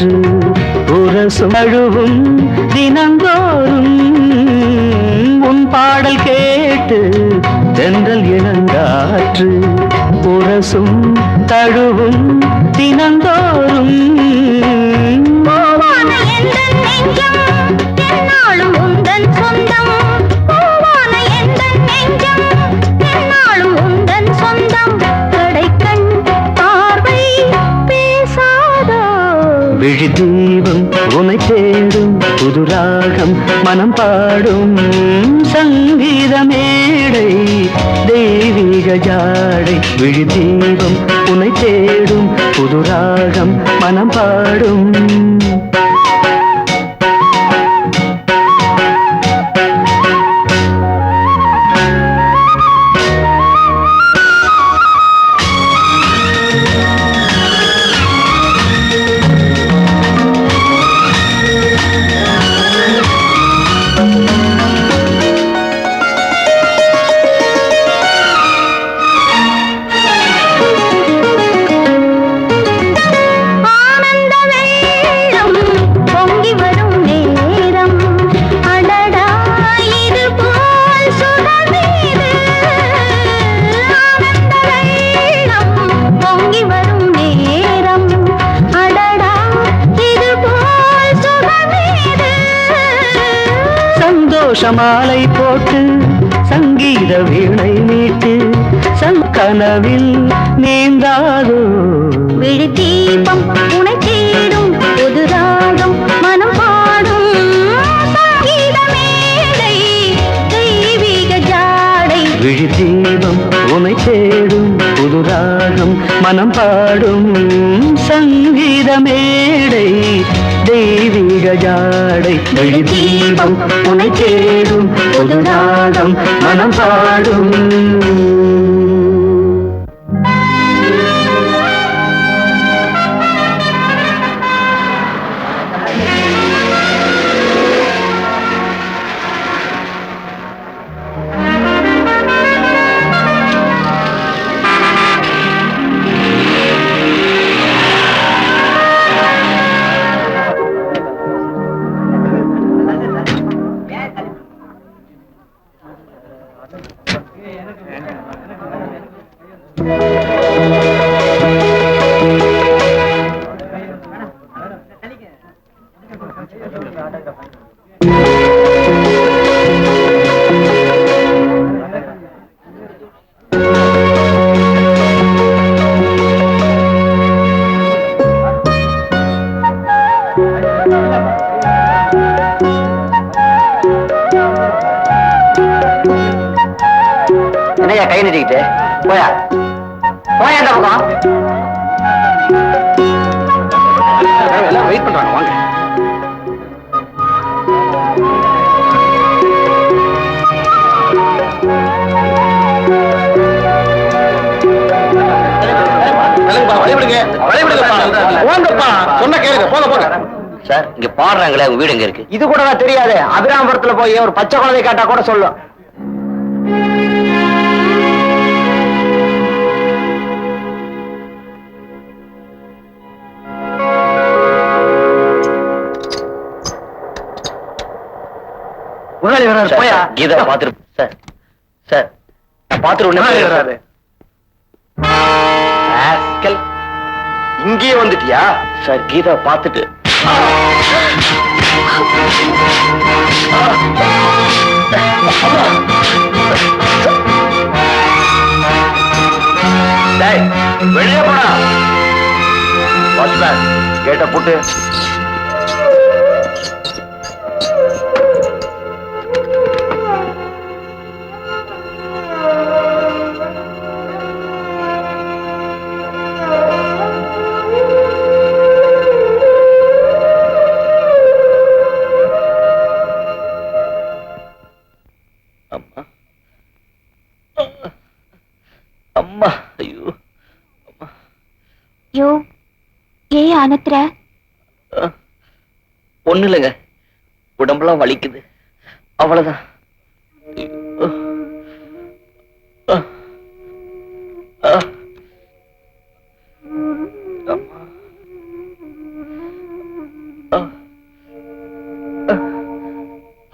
காற்று உரசும் அழுவும் தினந்தோறும் உன் பாடல் கேட்டு தென்றல் இளங்காற்று உரசும் தழுவும் தினந்தோறும் விழி தீபம் உனை தேடும் புதுராகம் மனம் பாடும் சங்கீத மேடை தெய்வீக ஜாடை விழி தீபம் உனை தேடும் புதுராகம் மனம் பாடும் மாலை போட்டு சங்கீத வீணை மீட்டு கனவில் நீந்தாதோ விழி தீபம் உனை தேடும் புது ராகம் மனம் பாடும் சங்கீத மேடை தெய்வீக ஜாடை விழி தீபம் உனை தேடும் புது ராகம் மனம் பாடும் சங்கீத மேடை தெய்வீக ஜாடை விழி தீபம் உனை தேடும் புது ராகம் மனம் பாடும் என்னையா கை நீட்டிக்கிட்டு போயா போயா அந்த பக்கம் எல்லாம் வெயிட் பண்றாங்க வாங்க சொன்ன கேளுங்க போங்க போங்க சார் இங்க பாடுறாங்களே உங்க வீடு எங்க இருக்கு இது கூட தெரியாது அபிராமபுரத்துல போய் ஒரு பச்சை குழந்தை கேட்டா கூட சொல்லும் போயா கீதா பாத்துரு சார் சார் பாத்துரு இங்கேயே வந்துட்டியா சார் கீதா பாத்துட்டு வெளியே போடா வாட்ச்மேன் கேட்ட போட்டு அம்மா அம்மா ஐயோ யோ ஏ அனத்ர ஒண்ணு இல்லைங்க உடம்பெல்லாம் வலிக்குது அவ்வளவுதான்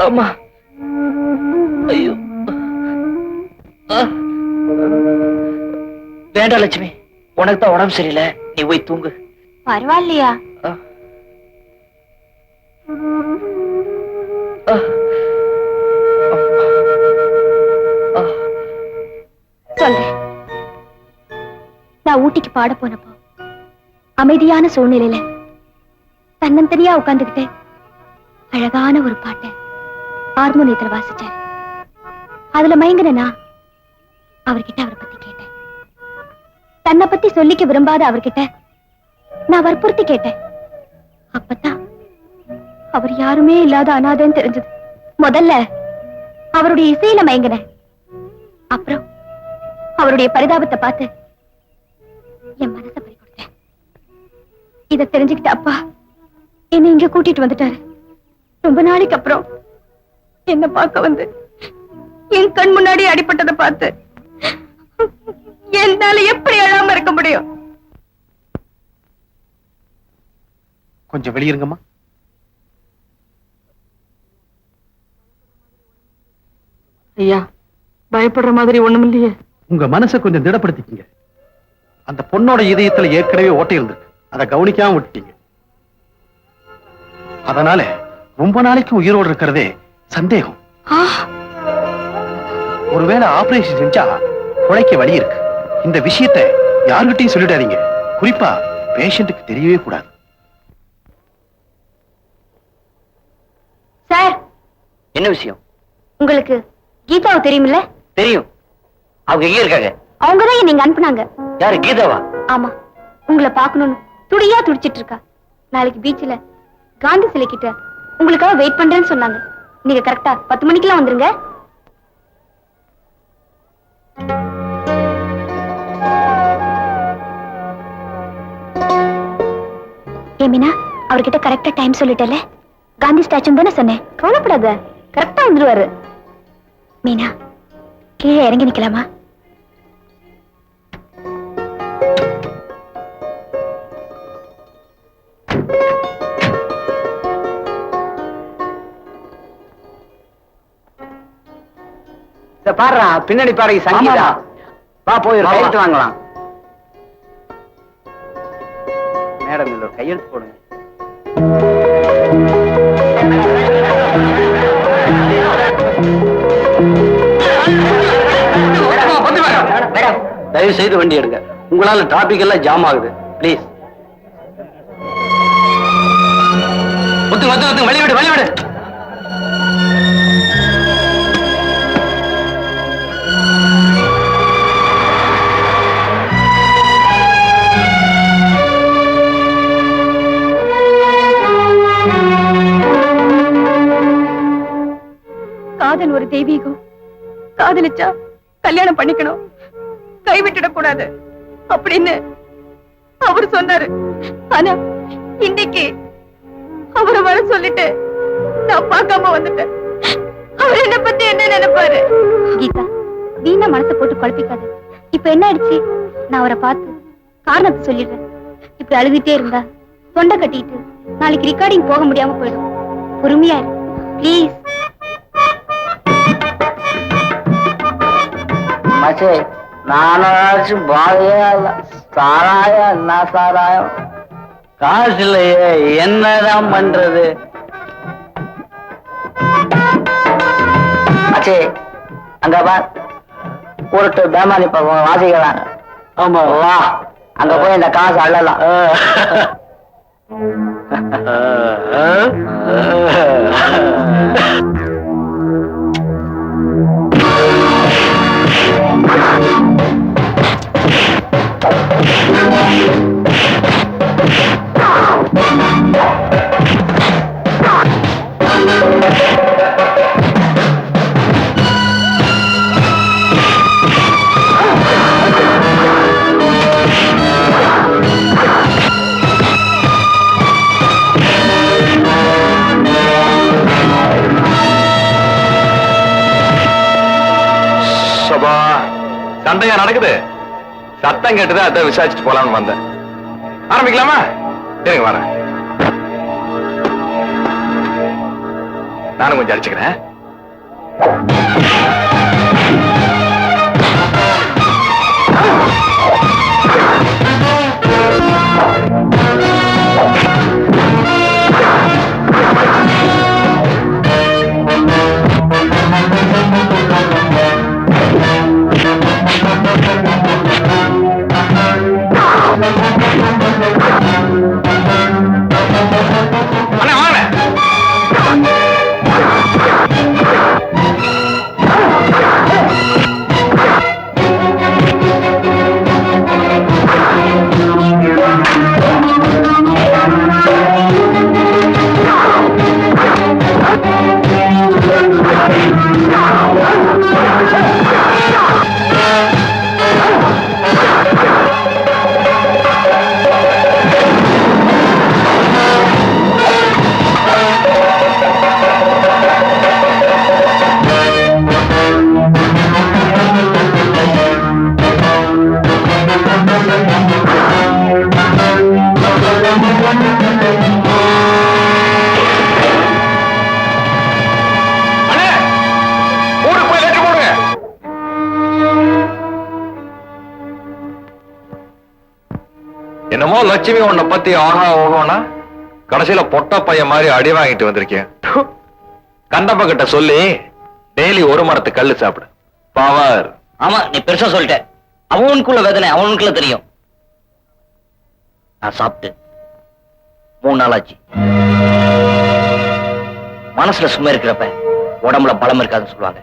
அம்மா ஐயோ வேண்டாம் லட்சுமி, உனக்கு தான் உடம்பு சரியில்லை, நீ போய் தூங்கு. பரவாயில்லையா? சொல்றேன். நான் ஊட்டிக்கு பாட போனப்போ அமைதியான சூழ்நிலையில தன்னந்தனியா உட்கார்ந்துகிட்டு அழகான ஒரு பாட்டை ஹார்மோனியத்துல வாசிச்சாரு. அதுல மயங்கினா அவர்கிட்ட அவரை பத்தி கேட்டேன். தன்னை பத்தி சொல்லிக்க விரும்பாத அவர்கிட்ட நான் வற்புறுத்தி கேட்டேன். அப்பதான் அவர் யாருமே இல்லாத அனாதைன்னு தெரிஞ்சது. முதல்ல அவருடைய இசையில மயங்கினேன். அப்புறம் அவருடைய பரிதாபத்தை பார்த்து என் மனசை பறி கொடுத்தேன். இத தெரிஞ்சுக்கிட்ட அப்பா என்னை இங்க கூட்டிட்டு வந்துட்டாரு. ரொம்ப நாளைக்கு அப்புறம் என்ன பார்க்க வந்து என் கண் முன்னாடி அடிபட்டதை பார்த்து என்னால எப்படி அழாம இருக்க முடியும்? கொஞ்சம் வெளியிருங்கம்மா. ஐயா, பயப்படுற மாதிரி ஒண்ணும் இல்லையே. உங்க மனசை கொஞ்சம் திடப்படுத்திக்கங்க. அந்த பொண்ணோட இதயத்துல ஏற்கனவே ஓட்டை இருந்திருக்கு, அதை கவனிக்காம விட்டுட்டீங்க. அதனால ரொம்ப நாளைக்கு உயிரோடு இருக்கிறதே சந்தேகம். ஒருவேளை ஆபரேஷன் செஞ்சா குழைக்க வழி இருக்கு. இந்த விஷயத்தை யாருகிட்டையும் சொல்லிடாதீங்க. குறிப்பா பேஷண்ட்டுக்கு தெரியவே கூடாது. சார், என்ன விஷயம்? உங்களுக்கு கீதாவை தெரியுமில்ல? தெரியும். அவங்க எங்க இருக்காங்க? அவங்கதான் நீங்க அனுப்புனாங்க. யாரு, கீதாவா? ஆமா, உங்களை பார்க்கணும்னு துடியா துடிச்சிட்டு இருக்கா. நாளைக்கு பீச்ல காந்தி சிலை கிட்ட உங்களுக்காக வெயிட் பண்றேன்னு சொன்னாங்க. நீங்க கரெக்டா 10 மணிக்கெல்லாம் வந்துருங்க. ஏமினா, அவர்கிட்ட கரெக்டா டைம் சொல்லிட்டல. காந்தி ஸ்டாச்சு தானே சொன்னேன். கவலைப்படாத, கரெக்டா வந்துருவாரு. மீனா, கீழே இறங்கி நிக்கலாமா? பாடுறா, பின்னாடி பாருங்க சங்கீதா. வா போய் ஒரு கையெழுத்து வாங்கலாம். மேடம், இதுல ஒரு கையெழுத்து போடுங்க. தயவு செய்து வண்டி எடுங்க. உங்களால டிராபிக் எல்லாம் ஜாம் ஆகுது. பிளீஸ். வெளிவிடு, வெளிவிடு. காதல் ஒரு தெய்வீகம். காதலிச்சா கல்யாணம் பண்ணிக்கணும், கைவிட்டுட கூடாது அப்படின்னு அவர் சொன்னாரு. ஆனா இன்னைக்கு அவரை வர சொல்லிட்டு நான் பார்க்காம வந்துட்டேன். அவர் என்ன பத்தி என்ன நினைப்பாரு? கீதா, வீணா மனசை போட்டு குழப்பிக்காது. இப்ப என்ன ஆயிடுச்சு? நான் அவரை பார்த்து காரணத்தை சொல்லிடுறேன். இப்படி அழுதுட்டே இருந்தா தொண்டை கட்டிட்டு நாளைக்கு ரெக்கார்டிங் போக முடியாம போயிடும். பொறுமையா இரு ப்ளீஸ். மச்சே, நானும் பாதையா இல்ல, சாராயம் என்ன சாராயம்? காசு இல்லையே, என்னதான் பண்றது? மச்சே, அங்க பா, ஒரு பேமானி பக்கம் வாசிக்கிறாங்க. ஆமா, வா அங்க போய் இந்த காசு அள்ளலாம். சண்டையா நடக்குது. சத்தம் கேட்டுதான் அதான் விசாரிச்சுட்டு போலாம்னு வந்தேன். ஆரம்பிக்கலாமா? சரிங்க, வரேன். நானும் கொஞ்சம் அடிச்சுக்கிறேன். என்னமோ லட்சுமி உன்னை பத்தி ஆகா ஓகோனா கடைசியில பொட்ட பையன் மாதிரி அடி வாங்கிட்டு வந்திருக்கேன். கண்டப்ப கிட்ட சொல்லி டெய்லி ஒரு மரத்து கல்லு சாப்பிடு. பவர். ஆமா, நீ பெருசா சொல்லிட்ட. அவனுக்குள்ள வேதனை அவனுக்குள்ள தெரியும். நான் சாப்பிட்டு 3 நாள் ஆச்சு. மனசுல சும்மா இருக்கிறப்ப உடம்புல பலம் இருக்காதுன்னு சொல்லுவாங்க.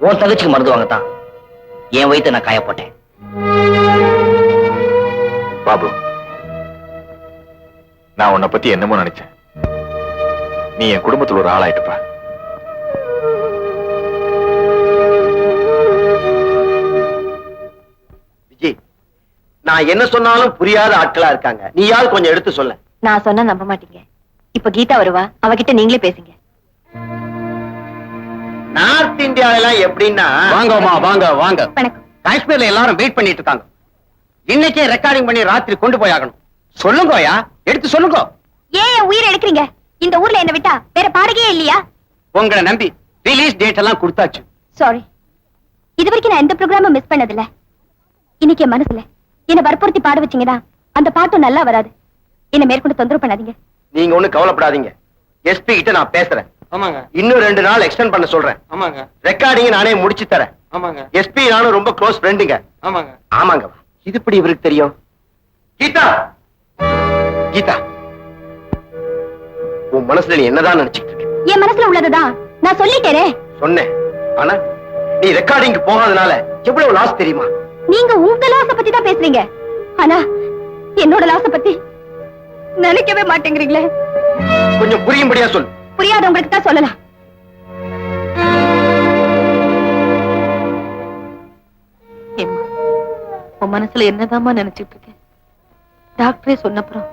உன் தங்கச்சிக்கு மருந்து வாங்கத்தான் என் வயித்தை நான் காயப்பட்டேன். பாபு, நான் உன்னை பத்தி என்னமோ நினைச்சேன். நீ என் குடும்பத்துல ஒரு ஆளாயிட்டுப்பா. விஜய், நான் என்ன சொன்னாலும் புரியாத ஆட்களா இருக்காங்க. நீயாவது கொஞ்சம் எடுத்து சொல்ல. நான் சொன்னா நம்ப மாட்டீங்க. இப்ப கீதா வருவா, அவகிட்ட நீங்களே பேசுங்க. நார்த் இந்தியாவெல்லாம் எப்படின்னா, வாங்கம்மா வாங்க வாங்க. வணக்கம். காஷ்மீர்ல எல்லாரும் வெயிட் பண்ணிட்டு இருக்காங்க. இன்னைக்கே ரெக்கார்டிங் பண்ணி ராத்திரி கொண்டு போய் ஆகணும். சொல்லுங்கயா, எடுத்து சொல்லுங்க. ஏன் என் உயிரை எடுக்கிறீங்க? இந்த ஊர்ல என்ன விட்டா வேற பாடகையே இல்லையா? உங்களை நம்பி ரிலீஸ் டேட் எல்லாம் கொடுத்தாச்சு. சாரி, இது வரைக்கும் நான் எந்த ப்ரோக்ராமும் மிஸ் பண்ணதில்ல. இன்னைக்கு என் மனசுல என்ன வற்புறுத்தி பாட வச்சீங்கன்னா அந்த பாட்டும் நல்லா வராது. என்ன மேற்கொண்டு தொந்தரவு பண்ணாதீங்க. நீங்க ஒண்ணு கவலைப்படாதீங்க. எஸ்பி கிட்ட நான் பேசுறேன். ஆமாங்க. இன்னும் 2 நாள் எக்ஸ்டெண்ட் பண்ண சொல்றேன். ஆமாங்க. ரெக்கார்டிங் நானே முடிச்சு தரேன். ஆமாங்க. எஸ்பி நானும் ரொம்ப க்ளோஸ் ஃப்ரெண்டுங்க. ஆமாங்க. ஆமாங்க. இது எப்படி இவருக்கு தெரியும்? கீதா, கீதா, உன் மனசுல நீ என்னதான் நினைச்சிட்டு இருக்க? என் மனசுல உள்ளதுதான் நான் சொல்லிட்டேனே. சொன்னேன். ஆனா நீ ரெக்கார்டிங் போகாதனால எவ்வளவு லாஸ் தெரியுமா? நீங்க உங்க லாஸ பத்தி தான் பேசுறீங்க. ஆனா என்னோட லாஸ பத்தி நினைக்கவே மாட்டேங்கிறீங்களே. கொஞ்சம் புரியும்படியா சொல்லு. புரியாதவங்களுக்கு தான் சொல்லலாம். உன் மனசுல என்னதாம்மா நினைச்சிட்டு இருக்க? டாக்டரே சொன்னப்புறம்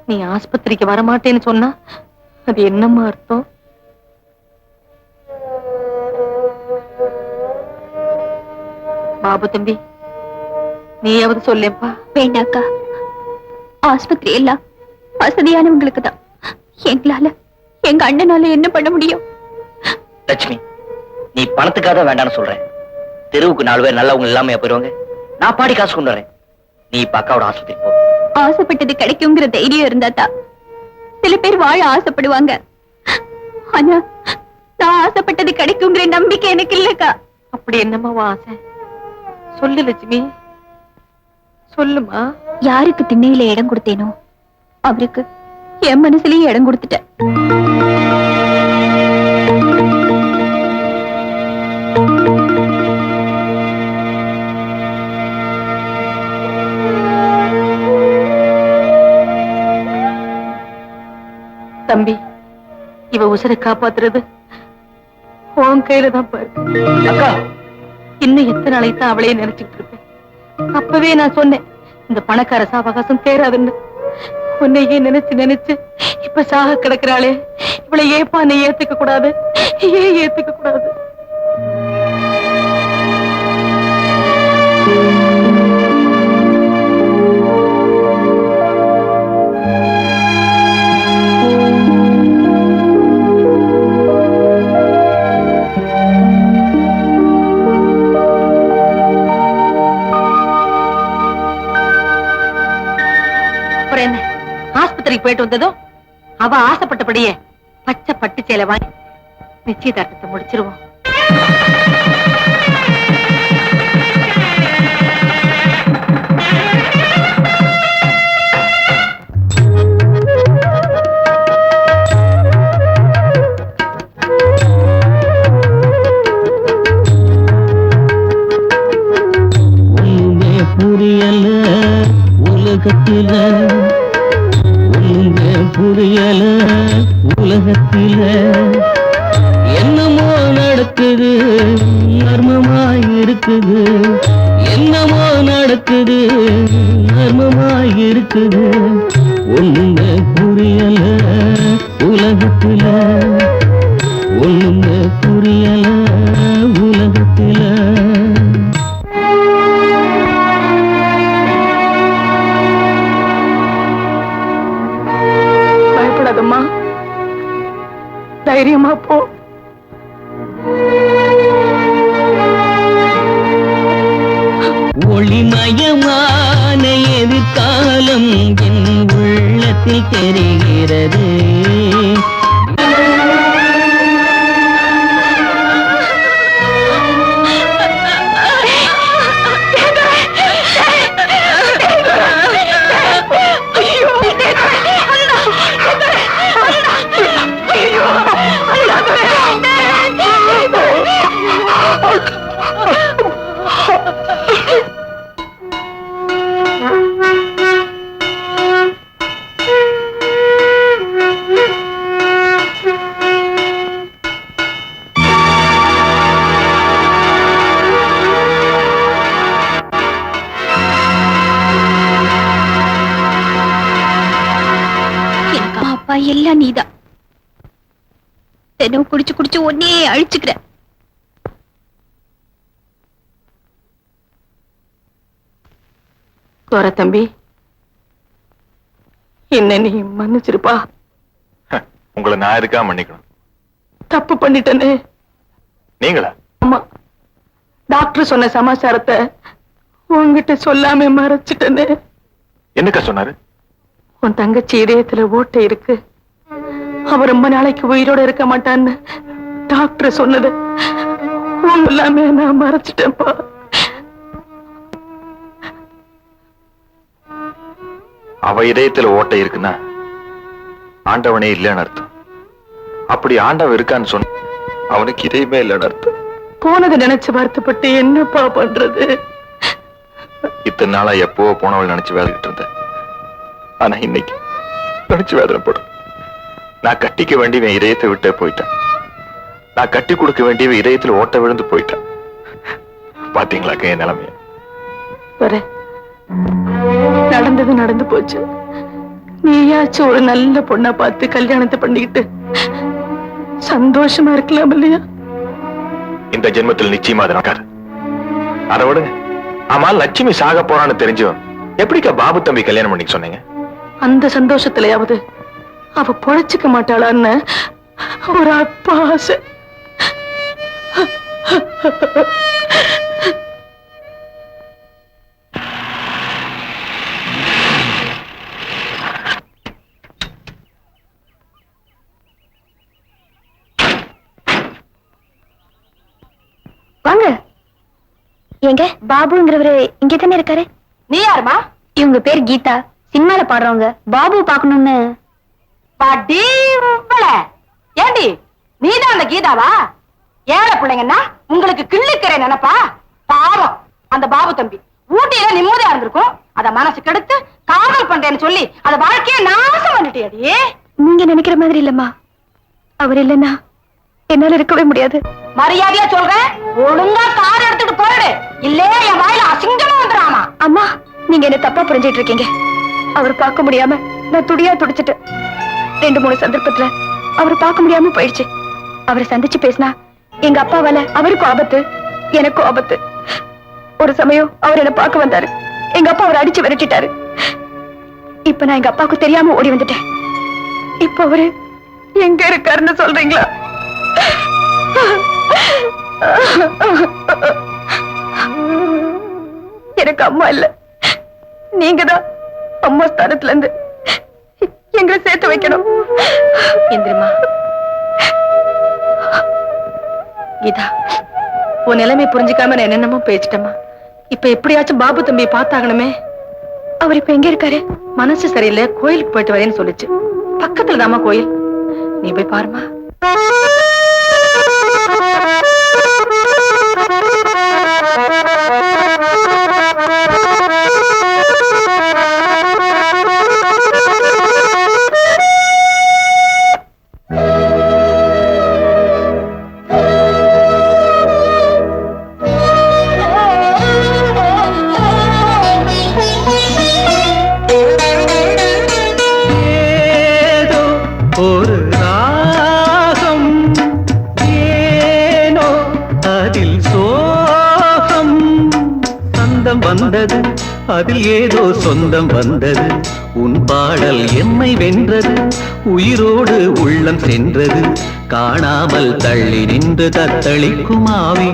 நீ ஆஸ்பத்திரிக்கு வரமாட்டேன்னு சொன்னா அது என்னம்மா அர்த்தம்? பாபு தம்பி, நீயாவது சொல்லேப்பா. வேண்டாக்கா, ஆஸ்பத்திரி எல்லாம் வசதியானவங்களுக்கு தான். எங்களால, எங்க அண்ணனால என்ன பண்ண முடியும்? லட்சுமி, நீ பணத்துக்காக தான் வேண்டாம்னு சொல்றேன். தெருவுக்கு 4 பேர் நல்லவங்க இல்லாம போயிருவாங்க. நான் பாடி காசு கொண்டு வரேன். நீ இப்ப அக்காவோட ஆஸ்பத்திரி போ. ஆசைப்பட்டது கிடைக்குங்கிற தைரியம் இருந்தா சில பேர் வாழ ஆசைப்படுவாங்க. ஆனா நான் ஆசைப்பட்டது கிடைக்குங்கிற நம்பிக்கை எனக்கு இல்லக்கா. அப்படி என்னம்மா ஆசை? சொல்லு லட்சுமி, சொல்லுமா. யாருக்கு திண்ணையில இடம் கொடுத்தேனோ அவருக்கு என் மனசுலயும் இடம் கொடுத்துட்டேன். தம்பி, இவ உசுரை காப்பாத்துறது உன் கையில தான் பாரு. அக்கா, இன்னும் எத்தனை நாளைக்கு தான் அவளையே நினைச்சுட்டு இருப்பேன். அப்பவே நான் சொன்னேன், இந்த பணக்கார சாவகாசம் தேராதுன்னு. உன்னையே நினைச்சு நினைச்சு இப்ப சாக கிடக்குறாளே, இவளை ஏப்பா நீ ஏத்துக்க கூடாது? ஏன் ஏத்துக்க கூடாது? போயிட்டு வந்ததும் அவ ஆசைப்பட்டபடியே பச்சை பட்டு சேலை வாங்கி நிச்சயதார்த்தத்தை முடிச்சிருவோம். புரியல உலகத்தில ஒண்ணுங்க புரியல உலகத்தில என்னமோ நடக்குது மர்மமாய் இருக்குது என்னமோ நடக்குது மர்மமாய் இருக்குது ஒண்ணுங்க புரியல உலகத்தில ஒண்ணுங்க புரியல உலகத்தில. பயப்படாதம்மா, தைரியமா போ. ஒளிமயமான எதிர்காலம் என் உள்ளத்தில் தெரிகிறது. எல்லாம் நீதான். தினம் குடிச்சு குடிச்சு ஒன்னே அழிச்சுக்கிற. தோர தம்பி, என்ன நீ மன்னிச்சிருப்பா. உங்களை நான் இருக்கா மன்னிக்கணும்? தப்பு பண்ணிட்டனே. நீங்களா? ஆமா, டாக்டர் சொன்ன சமாச்சாரத்தை உன்கிட்ட சொல்லாம மறைச்சிட்டனே. என்னக்கா சொன்னாரு? உன் தங்கச்சி இதயத்துல ஓட்டை இருக்கு, அவ ரொம்ப நாளைக்கு உயிரோட இருக்க மாட்டான்னு டாக்டர் சொன்னது எல்லாமே நான் மறைச்சிட்டேன்ப்பா. அவ இதயத்துல ஓட்டை இருக்குன்னா ஆண்டவனே இல்லைன்னு அர்த்தம். அப்படி ஆண்டவன் இருக்கான்னு சொன்ன அவனுக்கு இதயமே இல்லைன்னு அர்த்தம். போனதை நினைச்சு வருத்தப்பட்டு என்னப்பா பண்றது? இத்தனை நாளா எப்பவோ போனவள் நினைச்சு வேலைக்கிட்டு இருந்தேன். ஆனா இன்னைக்கு நினைச்சு வேதனைப்படும். நான் கட்டிக்க வேண்டியவன் இதயத்தை விட்டே போயிட்டேன். நான் கட்டி கொடுக்க வேண்டியவன் இதயத்துல ஓட்ட விழுந்து போயிட்டேன். பாத்தீங்களாக்க என் நிலைமைய? நடந்தது நடந்து போச்சு. நீயாச்சும் ஒரு நல்ல பொண்ணா பார்த்து கல்யாணத்தை பண்ணிக்கிட்டு சந்தோஷமா இருக்கலாம் இல்லையா? இந்த ஜென்மத்தில் நிச்சயமா அது நடக்காது. அதை விடுங்க. ஆமா, லட்சுமி சாக போறான்னு தெரிஞ்சும் எப்படிக்கா பாபு தம்பி கல்யாணம் பண்ணிக்க சொன்னீங்க? அந்த சந்தோஷத்திலேயாவது அவ பொழைச்சுக்க மாட்டாளான்னு ஒரு அப்பா ஆசை. வாங்க. எங்க பாபுங்கிறவரு இங்க தானே இருக்காரு? நீ யாருமா? இவங்க பேர் கீதா, சினிமால பாடுறவங்க. பாபு பாக்கணும்னு. ஏண்டி நீதான் அந்த கீதாவா? ஏழை பிள்ளைங்கன்னா உங்களுக்கு கிள்ளிக்கிற நினைப்பா? பாவம் அந்த பாபு தம்பி ஊட்டியில நிம்மதியா இருந்திருக்கும். அத மனசு கெடுத்து காதல் பண்றேன்னு சொல்லி அத வாழ்க்கைய நாசம் பண்ணிட்டியடி. நீங்க நினைக்கிற மாதிரி இல்லம்மா. அவர் இல்லைன்னா என்னால இருக்கவே முடியாது. மரியாதையா சொல்றேன், ஒழுங்கா கார் எடுத்துட்டு போயிடு, இல்லே என் வாயில அசிங்கமா வந்துடாமா. அம்மா, நீங்க என்ன தப்பா புரிஞ்சிட்டு இருக்கீங்க. அவர் பார்க்க முடியாம நான் துடியா துடிச்சிட்டேன். 2-3 சந்தர்ப்பத்துல அவர் பார்க்க முடியாம போயிடுச்சு. அவரை சந்திச்சு பேசினா எங்க அப்பாவால அவருக்கும் ஆபத்து, எனக்கும் ஆபத்து. ஒரு சமயம் அவர் என்ன பார்க்க வந்தாரு. எங்க அப்பா அவரை அடிச்சு விரட்டிட்டாரு. இப்ப நான் எங்க அப்பாவுக்கு தெரியாம ஓடி வந்துட்டேன். இப்ப அவரு எங்க இருக்காருன்னு சொல்றீங்களா? எனக்கு அம்மா இல்ல, நீங்கதான் அம்மா ஸ்தானத்துல இருந்து எங்க எங்களை சேர்த்து வைக்கணும். இந்திரமா, கீதா, உன் நிலைமை புரிஞ்சுக்காம நான் என்னென்னமோ பேசிட்டேம்மா. இப்ப எப்படியாச்சும் பாபு தம்பியை பார்த்தாகணுமே. அவர் இப்ப எங்க இருக்காரு? மனசு சரியில்லை, கோயிலுக்கு போயிட்டு வரேன்னு சொல்லிச்சு. பக்கத்துல தாமா கோயில், நீ போய் பாருமா. வந்தது அதில் ஏதோ சொந்தம் வந்தது உன் பாடல் என்னை வென்றது உயிரோடு உள்ளம் சென்றது காணாமல் தள்ளி நின்று தத்தளிக்கும் ஆவி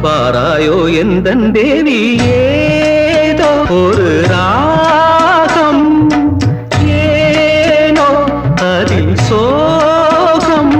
பாராயோ எந்தன் தேவி ஏதோ ஒரு ராகம் ஏனோ அதில் சோகம்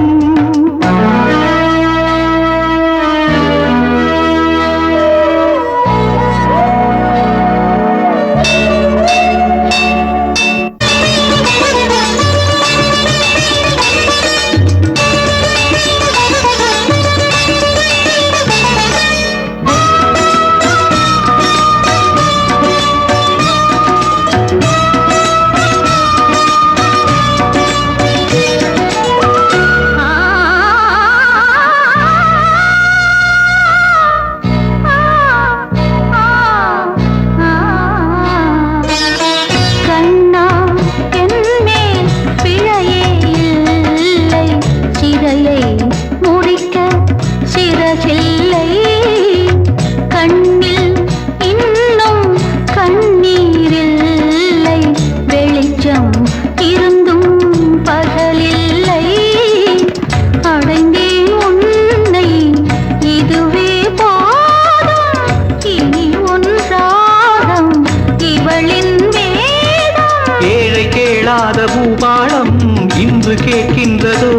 பூபாளம் இன்று கேட்கின்றதோ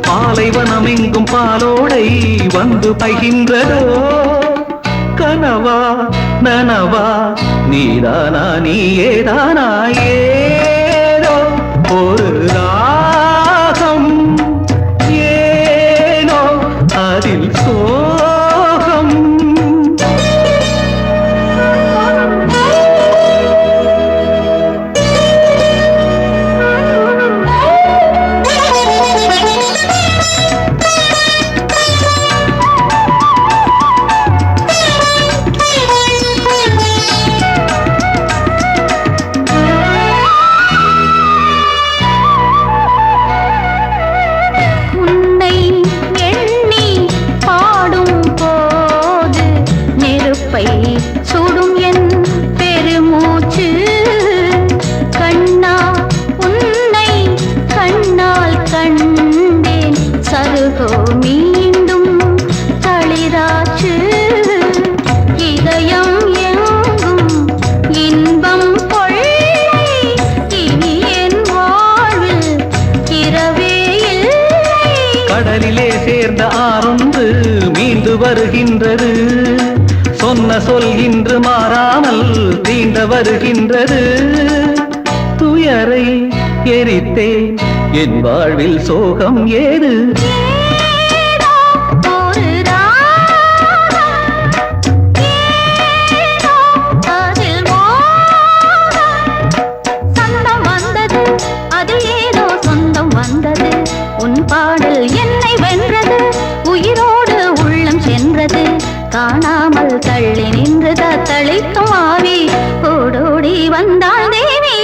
பாலைவனம் எங்கும் பாலோடை வந்து பகின்றதோ கனவா நனவா நீதானா நீயேதானா ஏதோ ஒரு ராகம் ஏனோ அதில் சோகம் சுடும் என் பெருமூச்சு கண்ணா உன்னை கண்ணால் கண்டேன் சருகோ மீண்டும் தளிராச்சு இதயம் எங்கும் இன்பம் கொள்ளை இனி என் வாழ்வில் இரவே இல்லை கடலிலே சேர்ந்த ஆறொன்று மீண்டு வருகின்றது சொன்ன சொல்கின்று மாறாமல் தீண்ட வருகின்றது துயரை எரித்தேன் என் வாழ்வில் சோகம் ஏது சொந்தம் வந்தது அதில் ஏதோ சொந்தம் வந்தது உன் பாடல் என்னை வென்றது உயிரோடு உள்ளம் சென்றது காணாமல் தள்ளி நின்று தத்தளிக்கும் ஆவி ஓடோடி வந்தாள் தேவி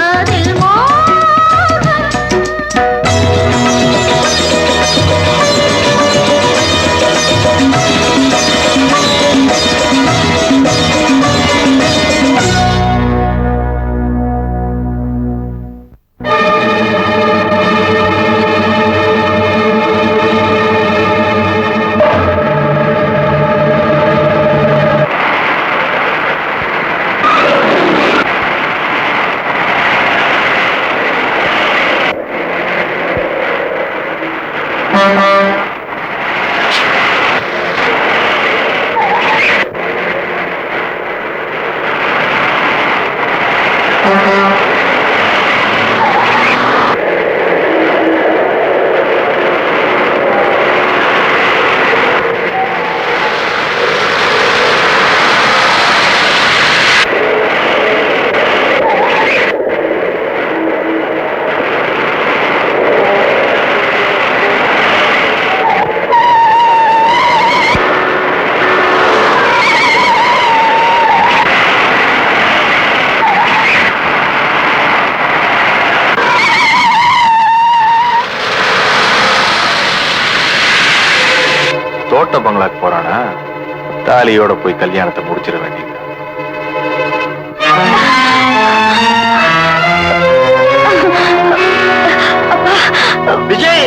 அதில் தோட்ட பங்களாக்கு போறானா? தாலியோட போய் கல்யாணத்தை முடிச்சிட வேண்டியது. விஜய்,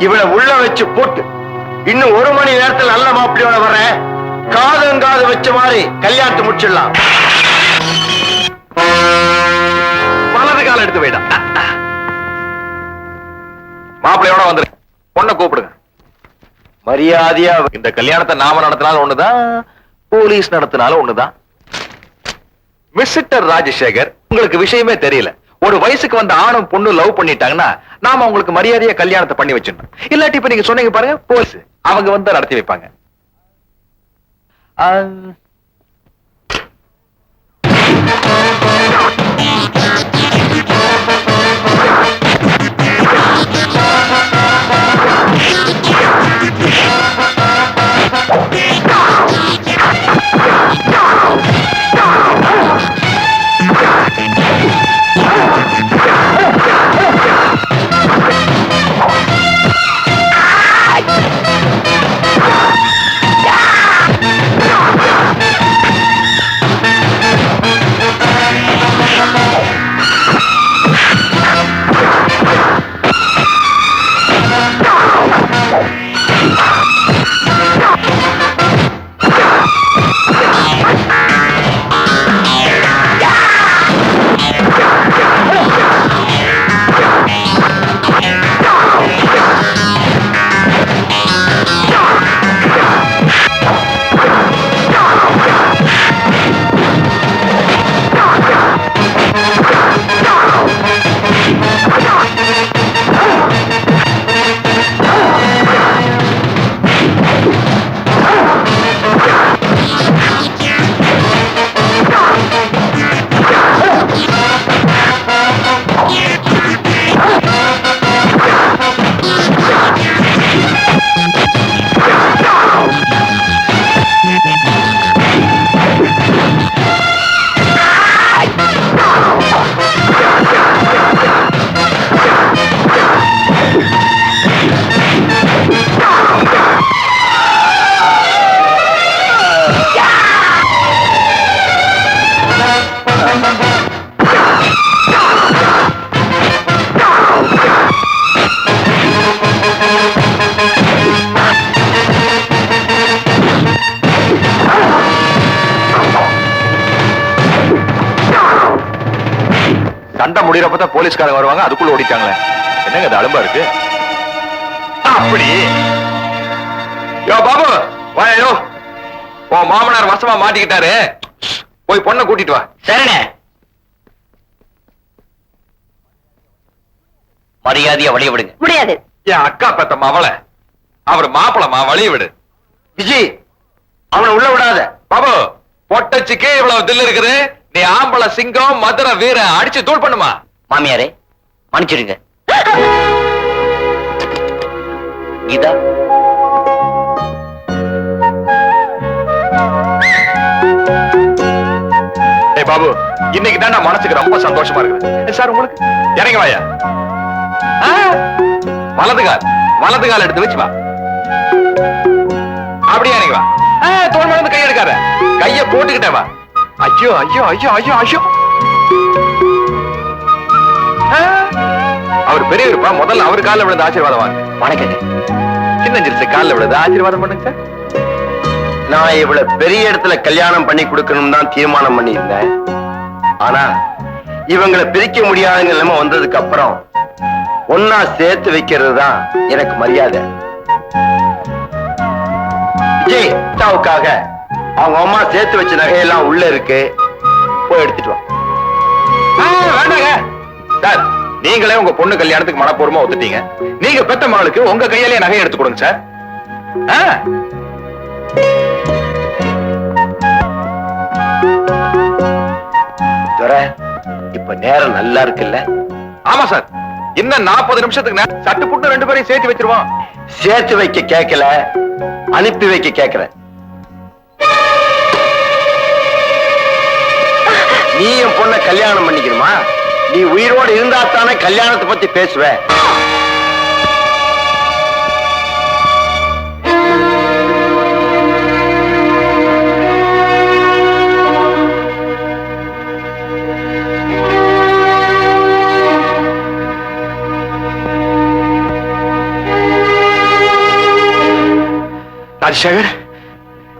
இவளை உள்ள வச்சு போட்டு இன்னும் 1 மணி நேரத்தில் நல்ல மாப்பிள்ளையோட வர காதங்காது வச்ச மாதிரி கல்யாணத்தை முடிச்சிடலாம். வலது கால எடுத்து போயிடா. மாப்பிள்ளையோட வந்துரு. பொண்ணை கூப்பிடுங்க. மரியாதையா இந்த கல்யாணத்தை நாம நடத்தினாலும் ஒண்ணுதான், போலீஸ் நடத்தினாலும் ஒண்ணுதான். மிஸ்டர் ராஜசேகர், உங்களுக்கு விஷயமே தெரியல. ஒரு வயசுக்கு வந்த ஆணும் பொண்ணு லவ் பண்ணிட்டாங்கன்னா நாம அவங்களுக்கு மரியாதையா கல்யாணத்தை பண்ணி வச்சிடணும். இல்லாட்டி இப்ப நீங்க சொன்னீங்க பாருங்க, போலீஸ் அவங்க வந்து நடத்தி வைப்பாங்க. சண்டை முடியறப்பதான் போலீஸ்காரங்க வருவாங்க, அதுக்குள்ள ஓடிட்டாங்களே. என்னங்க அது அலும்பா இருக்கு? அப்படி யோ பாபு, வாயோ, உன் மாமனார் வசமா மாட்டிக்கிட்டாரு, போய் பொண்ணை கூட்டிட்டு வா. சரிண்ணே. மரியாதையா வழிய விடுங்க. முடியாது. என் அக்கா பெத்த அவளை, அவர் மாப்பிளமா, வழிய விடு. விஜய், அவனை உள்ள விடாத. பாபு, பொட்டச்சுக்கு இவ்வளவு தில்லு இருக்குது, நீ ஆம்பளை சிங்கம், மதுரை வீர, அடிச்சு தூள் பண்ணுமா? மாமியாரே மன்னிச்சிடுங்க. கீதா, ஏய் பாபு, இன்னைக்கு தான் நான் மனசுக்கு ரொம்ப சந்தோஷமா இருக்குது. சார் உங்களுக்கு இறங்க வாயா. வலது கால் எடுத்து வச்சு வா. அப்படியே இறங்கி வா. தோல் மேல கை எடுக்காத, கைய போட்டுக்கிட்டே வா. ஐயோ ஐயோ ஐயோ ஐயோ ஐயோ. அவர் பெரியவருப்பா, முதல்ல அவர் காலில் விழுந்து ஆசீர்வாதம் வாங்க. வணக்கங்க. சின்ன சிறுசு காலில் விழுந்து ஆசீர்வாதம் பண்ணுங்க சார். நான் இவ்வளவு பெரிய இடத்துல கல்யாணம் பண்ணி கொடுக்கணும் தான் தீர்மானம் பண்ணியிருந்தேன். ஆனா இவங்களை பிரிக்க முடியாத நிலைமை வந்ததுக்கு அப்புறம் ஒன்னா சேர்த்து வைக்கிறது தான் எனக்கு மரியாதை. விஜய், அக்காவுக்காக அவங்க அம்மா சேர்த்து வச்ச நகையெல்லாம் உள்ள இருக்கு, போய் எடுத்துட்டு வா. வேண்டாங்க சார், நீங்களே உங்க பொண்ணு கல்யாணத்துக்கு மனப்பூர்வமா ஒத்துட்டீங்க. நீங்க பெத்த மகளுக்கு உங்க கையாலே நகை எடுத்து கொடுங்க சார். இப்ப நேரம் நல்லா இருக்குல்ல? ஆமா சார், இன்னும் 40 நிமிஷத்துக்கு சட்டு புட்டு 2 பேரையும் சேர்த்து வச்சிருவோம். சேர்த்து வைக்க கேட்கல, அனுப்பி வைக்க கேட்கிறேன். நீ என் பொண்ண கல்யாணம் பண்ணிக்கணுமா? நீ உயிரோடு இருந்தா தானே கல்யாணத்தை பத்தி பேசுவ. ராஜசேகர்,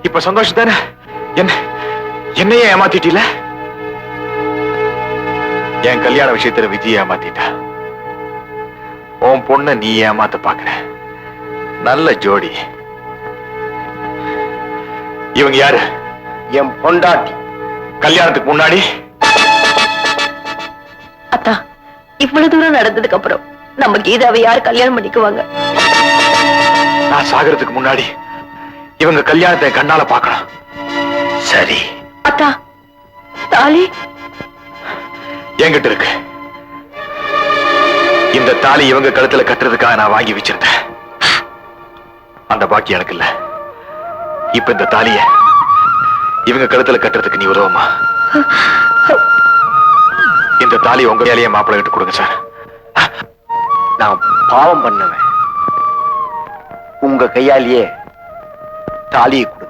இப்ப சந்தோஷம் தானே? என்னையே ஏமாத்திட்டீல? என் கல்யாண விஷயத்துல விஜய் ஏமாத்திட்டா. உன் பொண்ண நீ ஏமாத்த பாக்குற. நல்ல ஜோடி. இவங்க யாரு? என் பொண்டாட்டி. கல்யாணத்துக்கு முன்னாடி அத்தா, இவ்வளவு தூரம் நடந்ததுக்கு அப்புறம் நம்ம கீதாவை யார் கல்யாணம் பண்ணிக்குவாங்க? நான் சாகிறதுக்கு முன்னாடி இவங்க கல்யாணத்தை கண்ணால பார்க்கணும். சரி. அத்தா, தாலி என்கிட்ட இருக்கு. இந்த தாலி இவங்க கழுத்துல கட்டுறதுக்காக நான் வாங்கி வச்சிருந்தேன். அந்த பாக்கி எனக்கு இல்ல. இப்ப இந்த தாலிய இவங்க கழுத்துல கட்டுறதுக்கு நீ உதவுமா? இந்த தாலி உங்க வேலையை மாப்பிள்ளை கிட்ட கொடுங்க சார். நான் பாவம் பண்ணுவேன். உங்க கையாலேயே தாலியை கொடுங்க.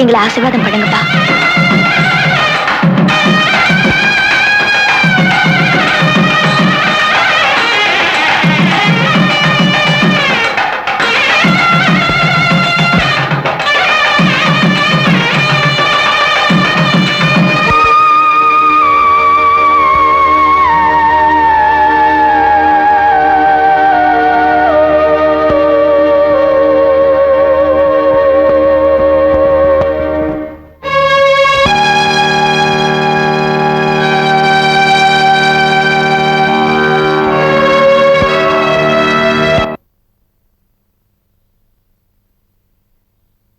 எங்களை ஆசீர்வாதம் பண்ணுங்கப்பா.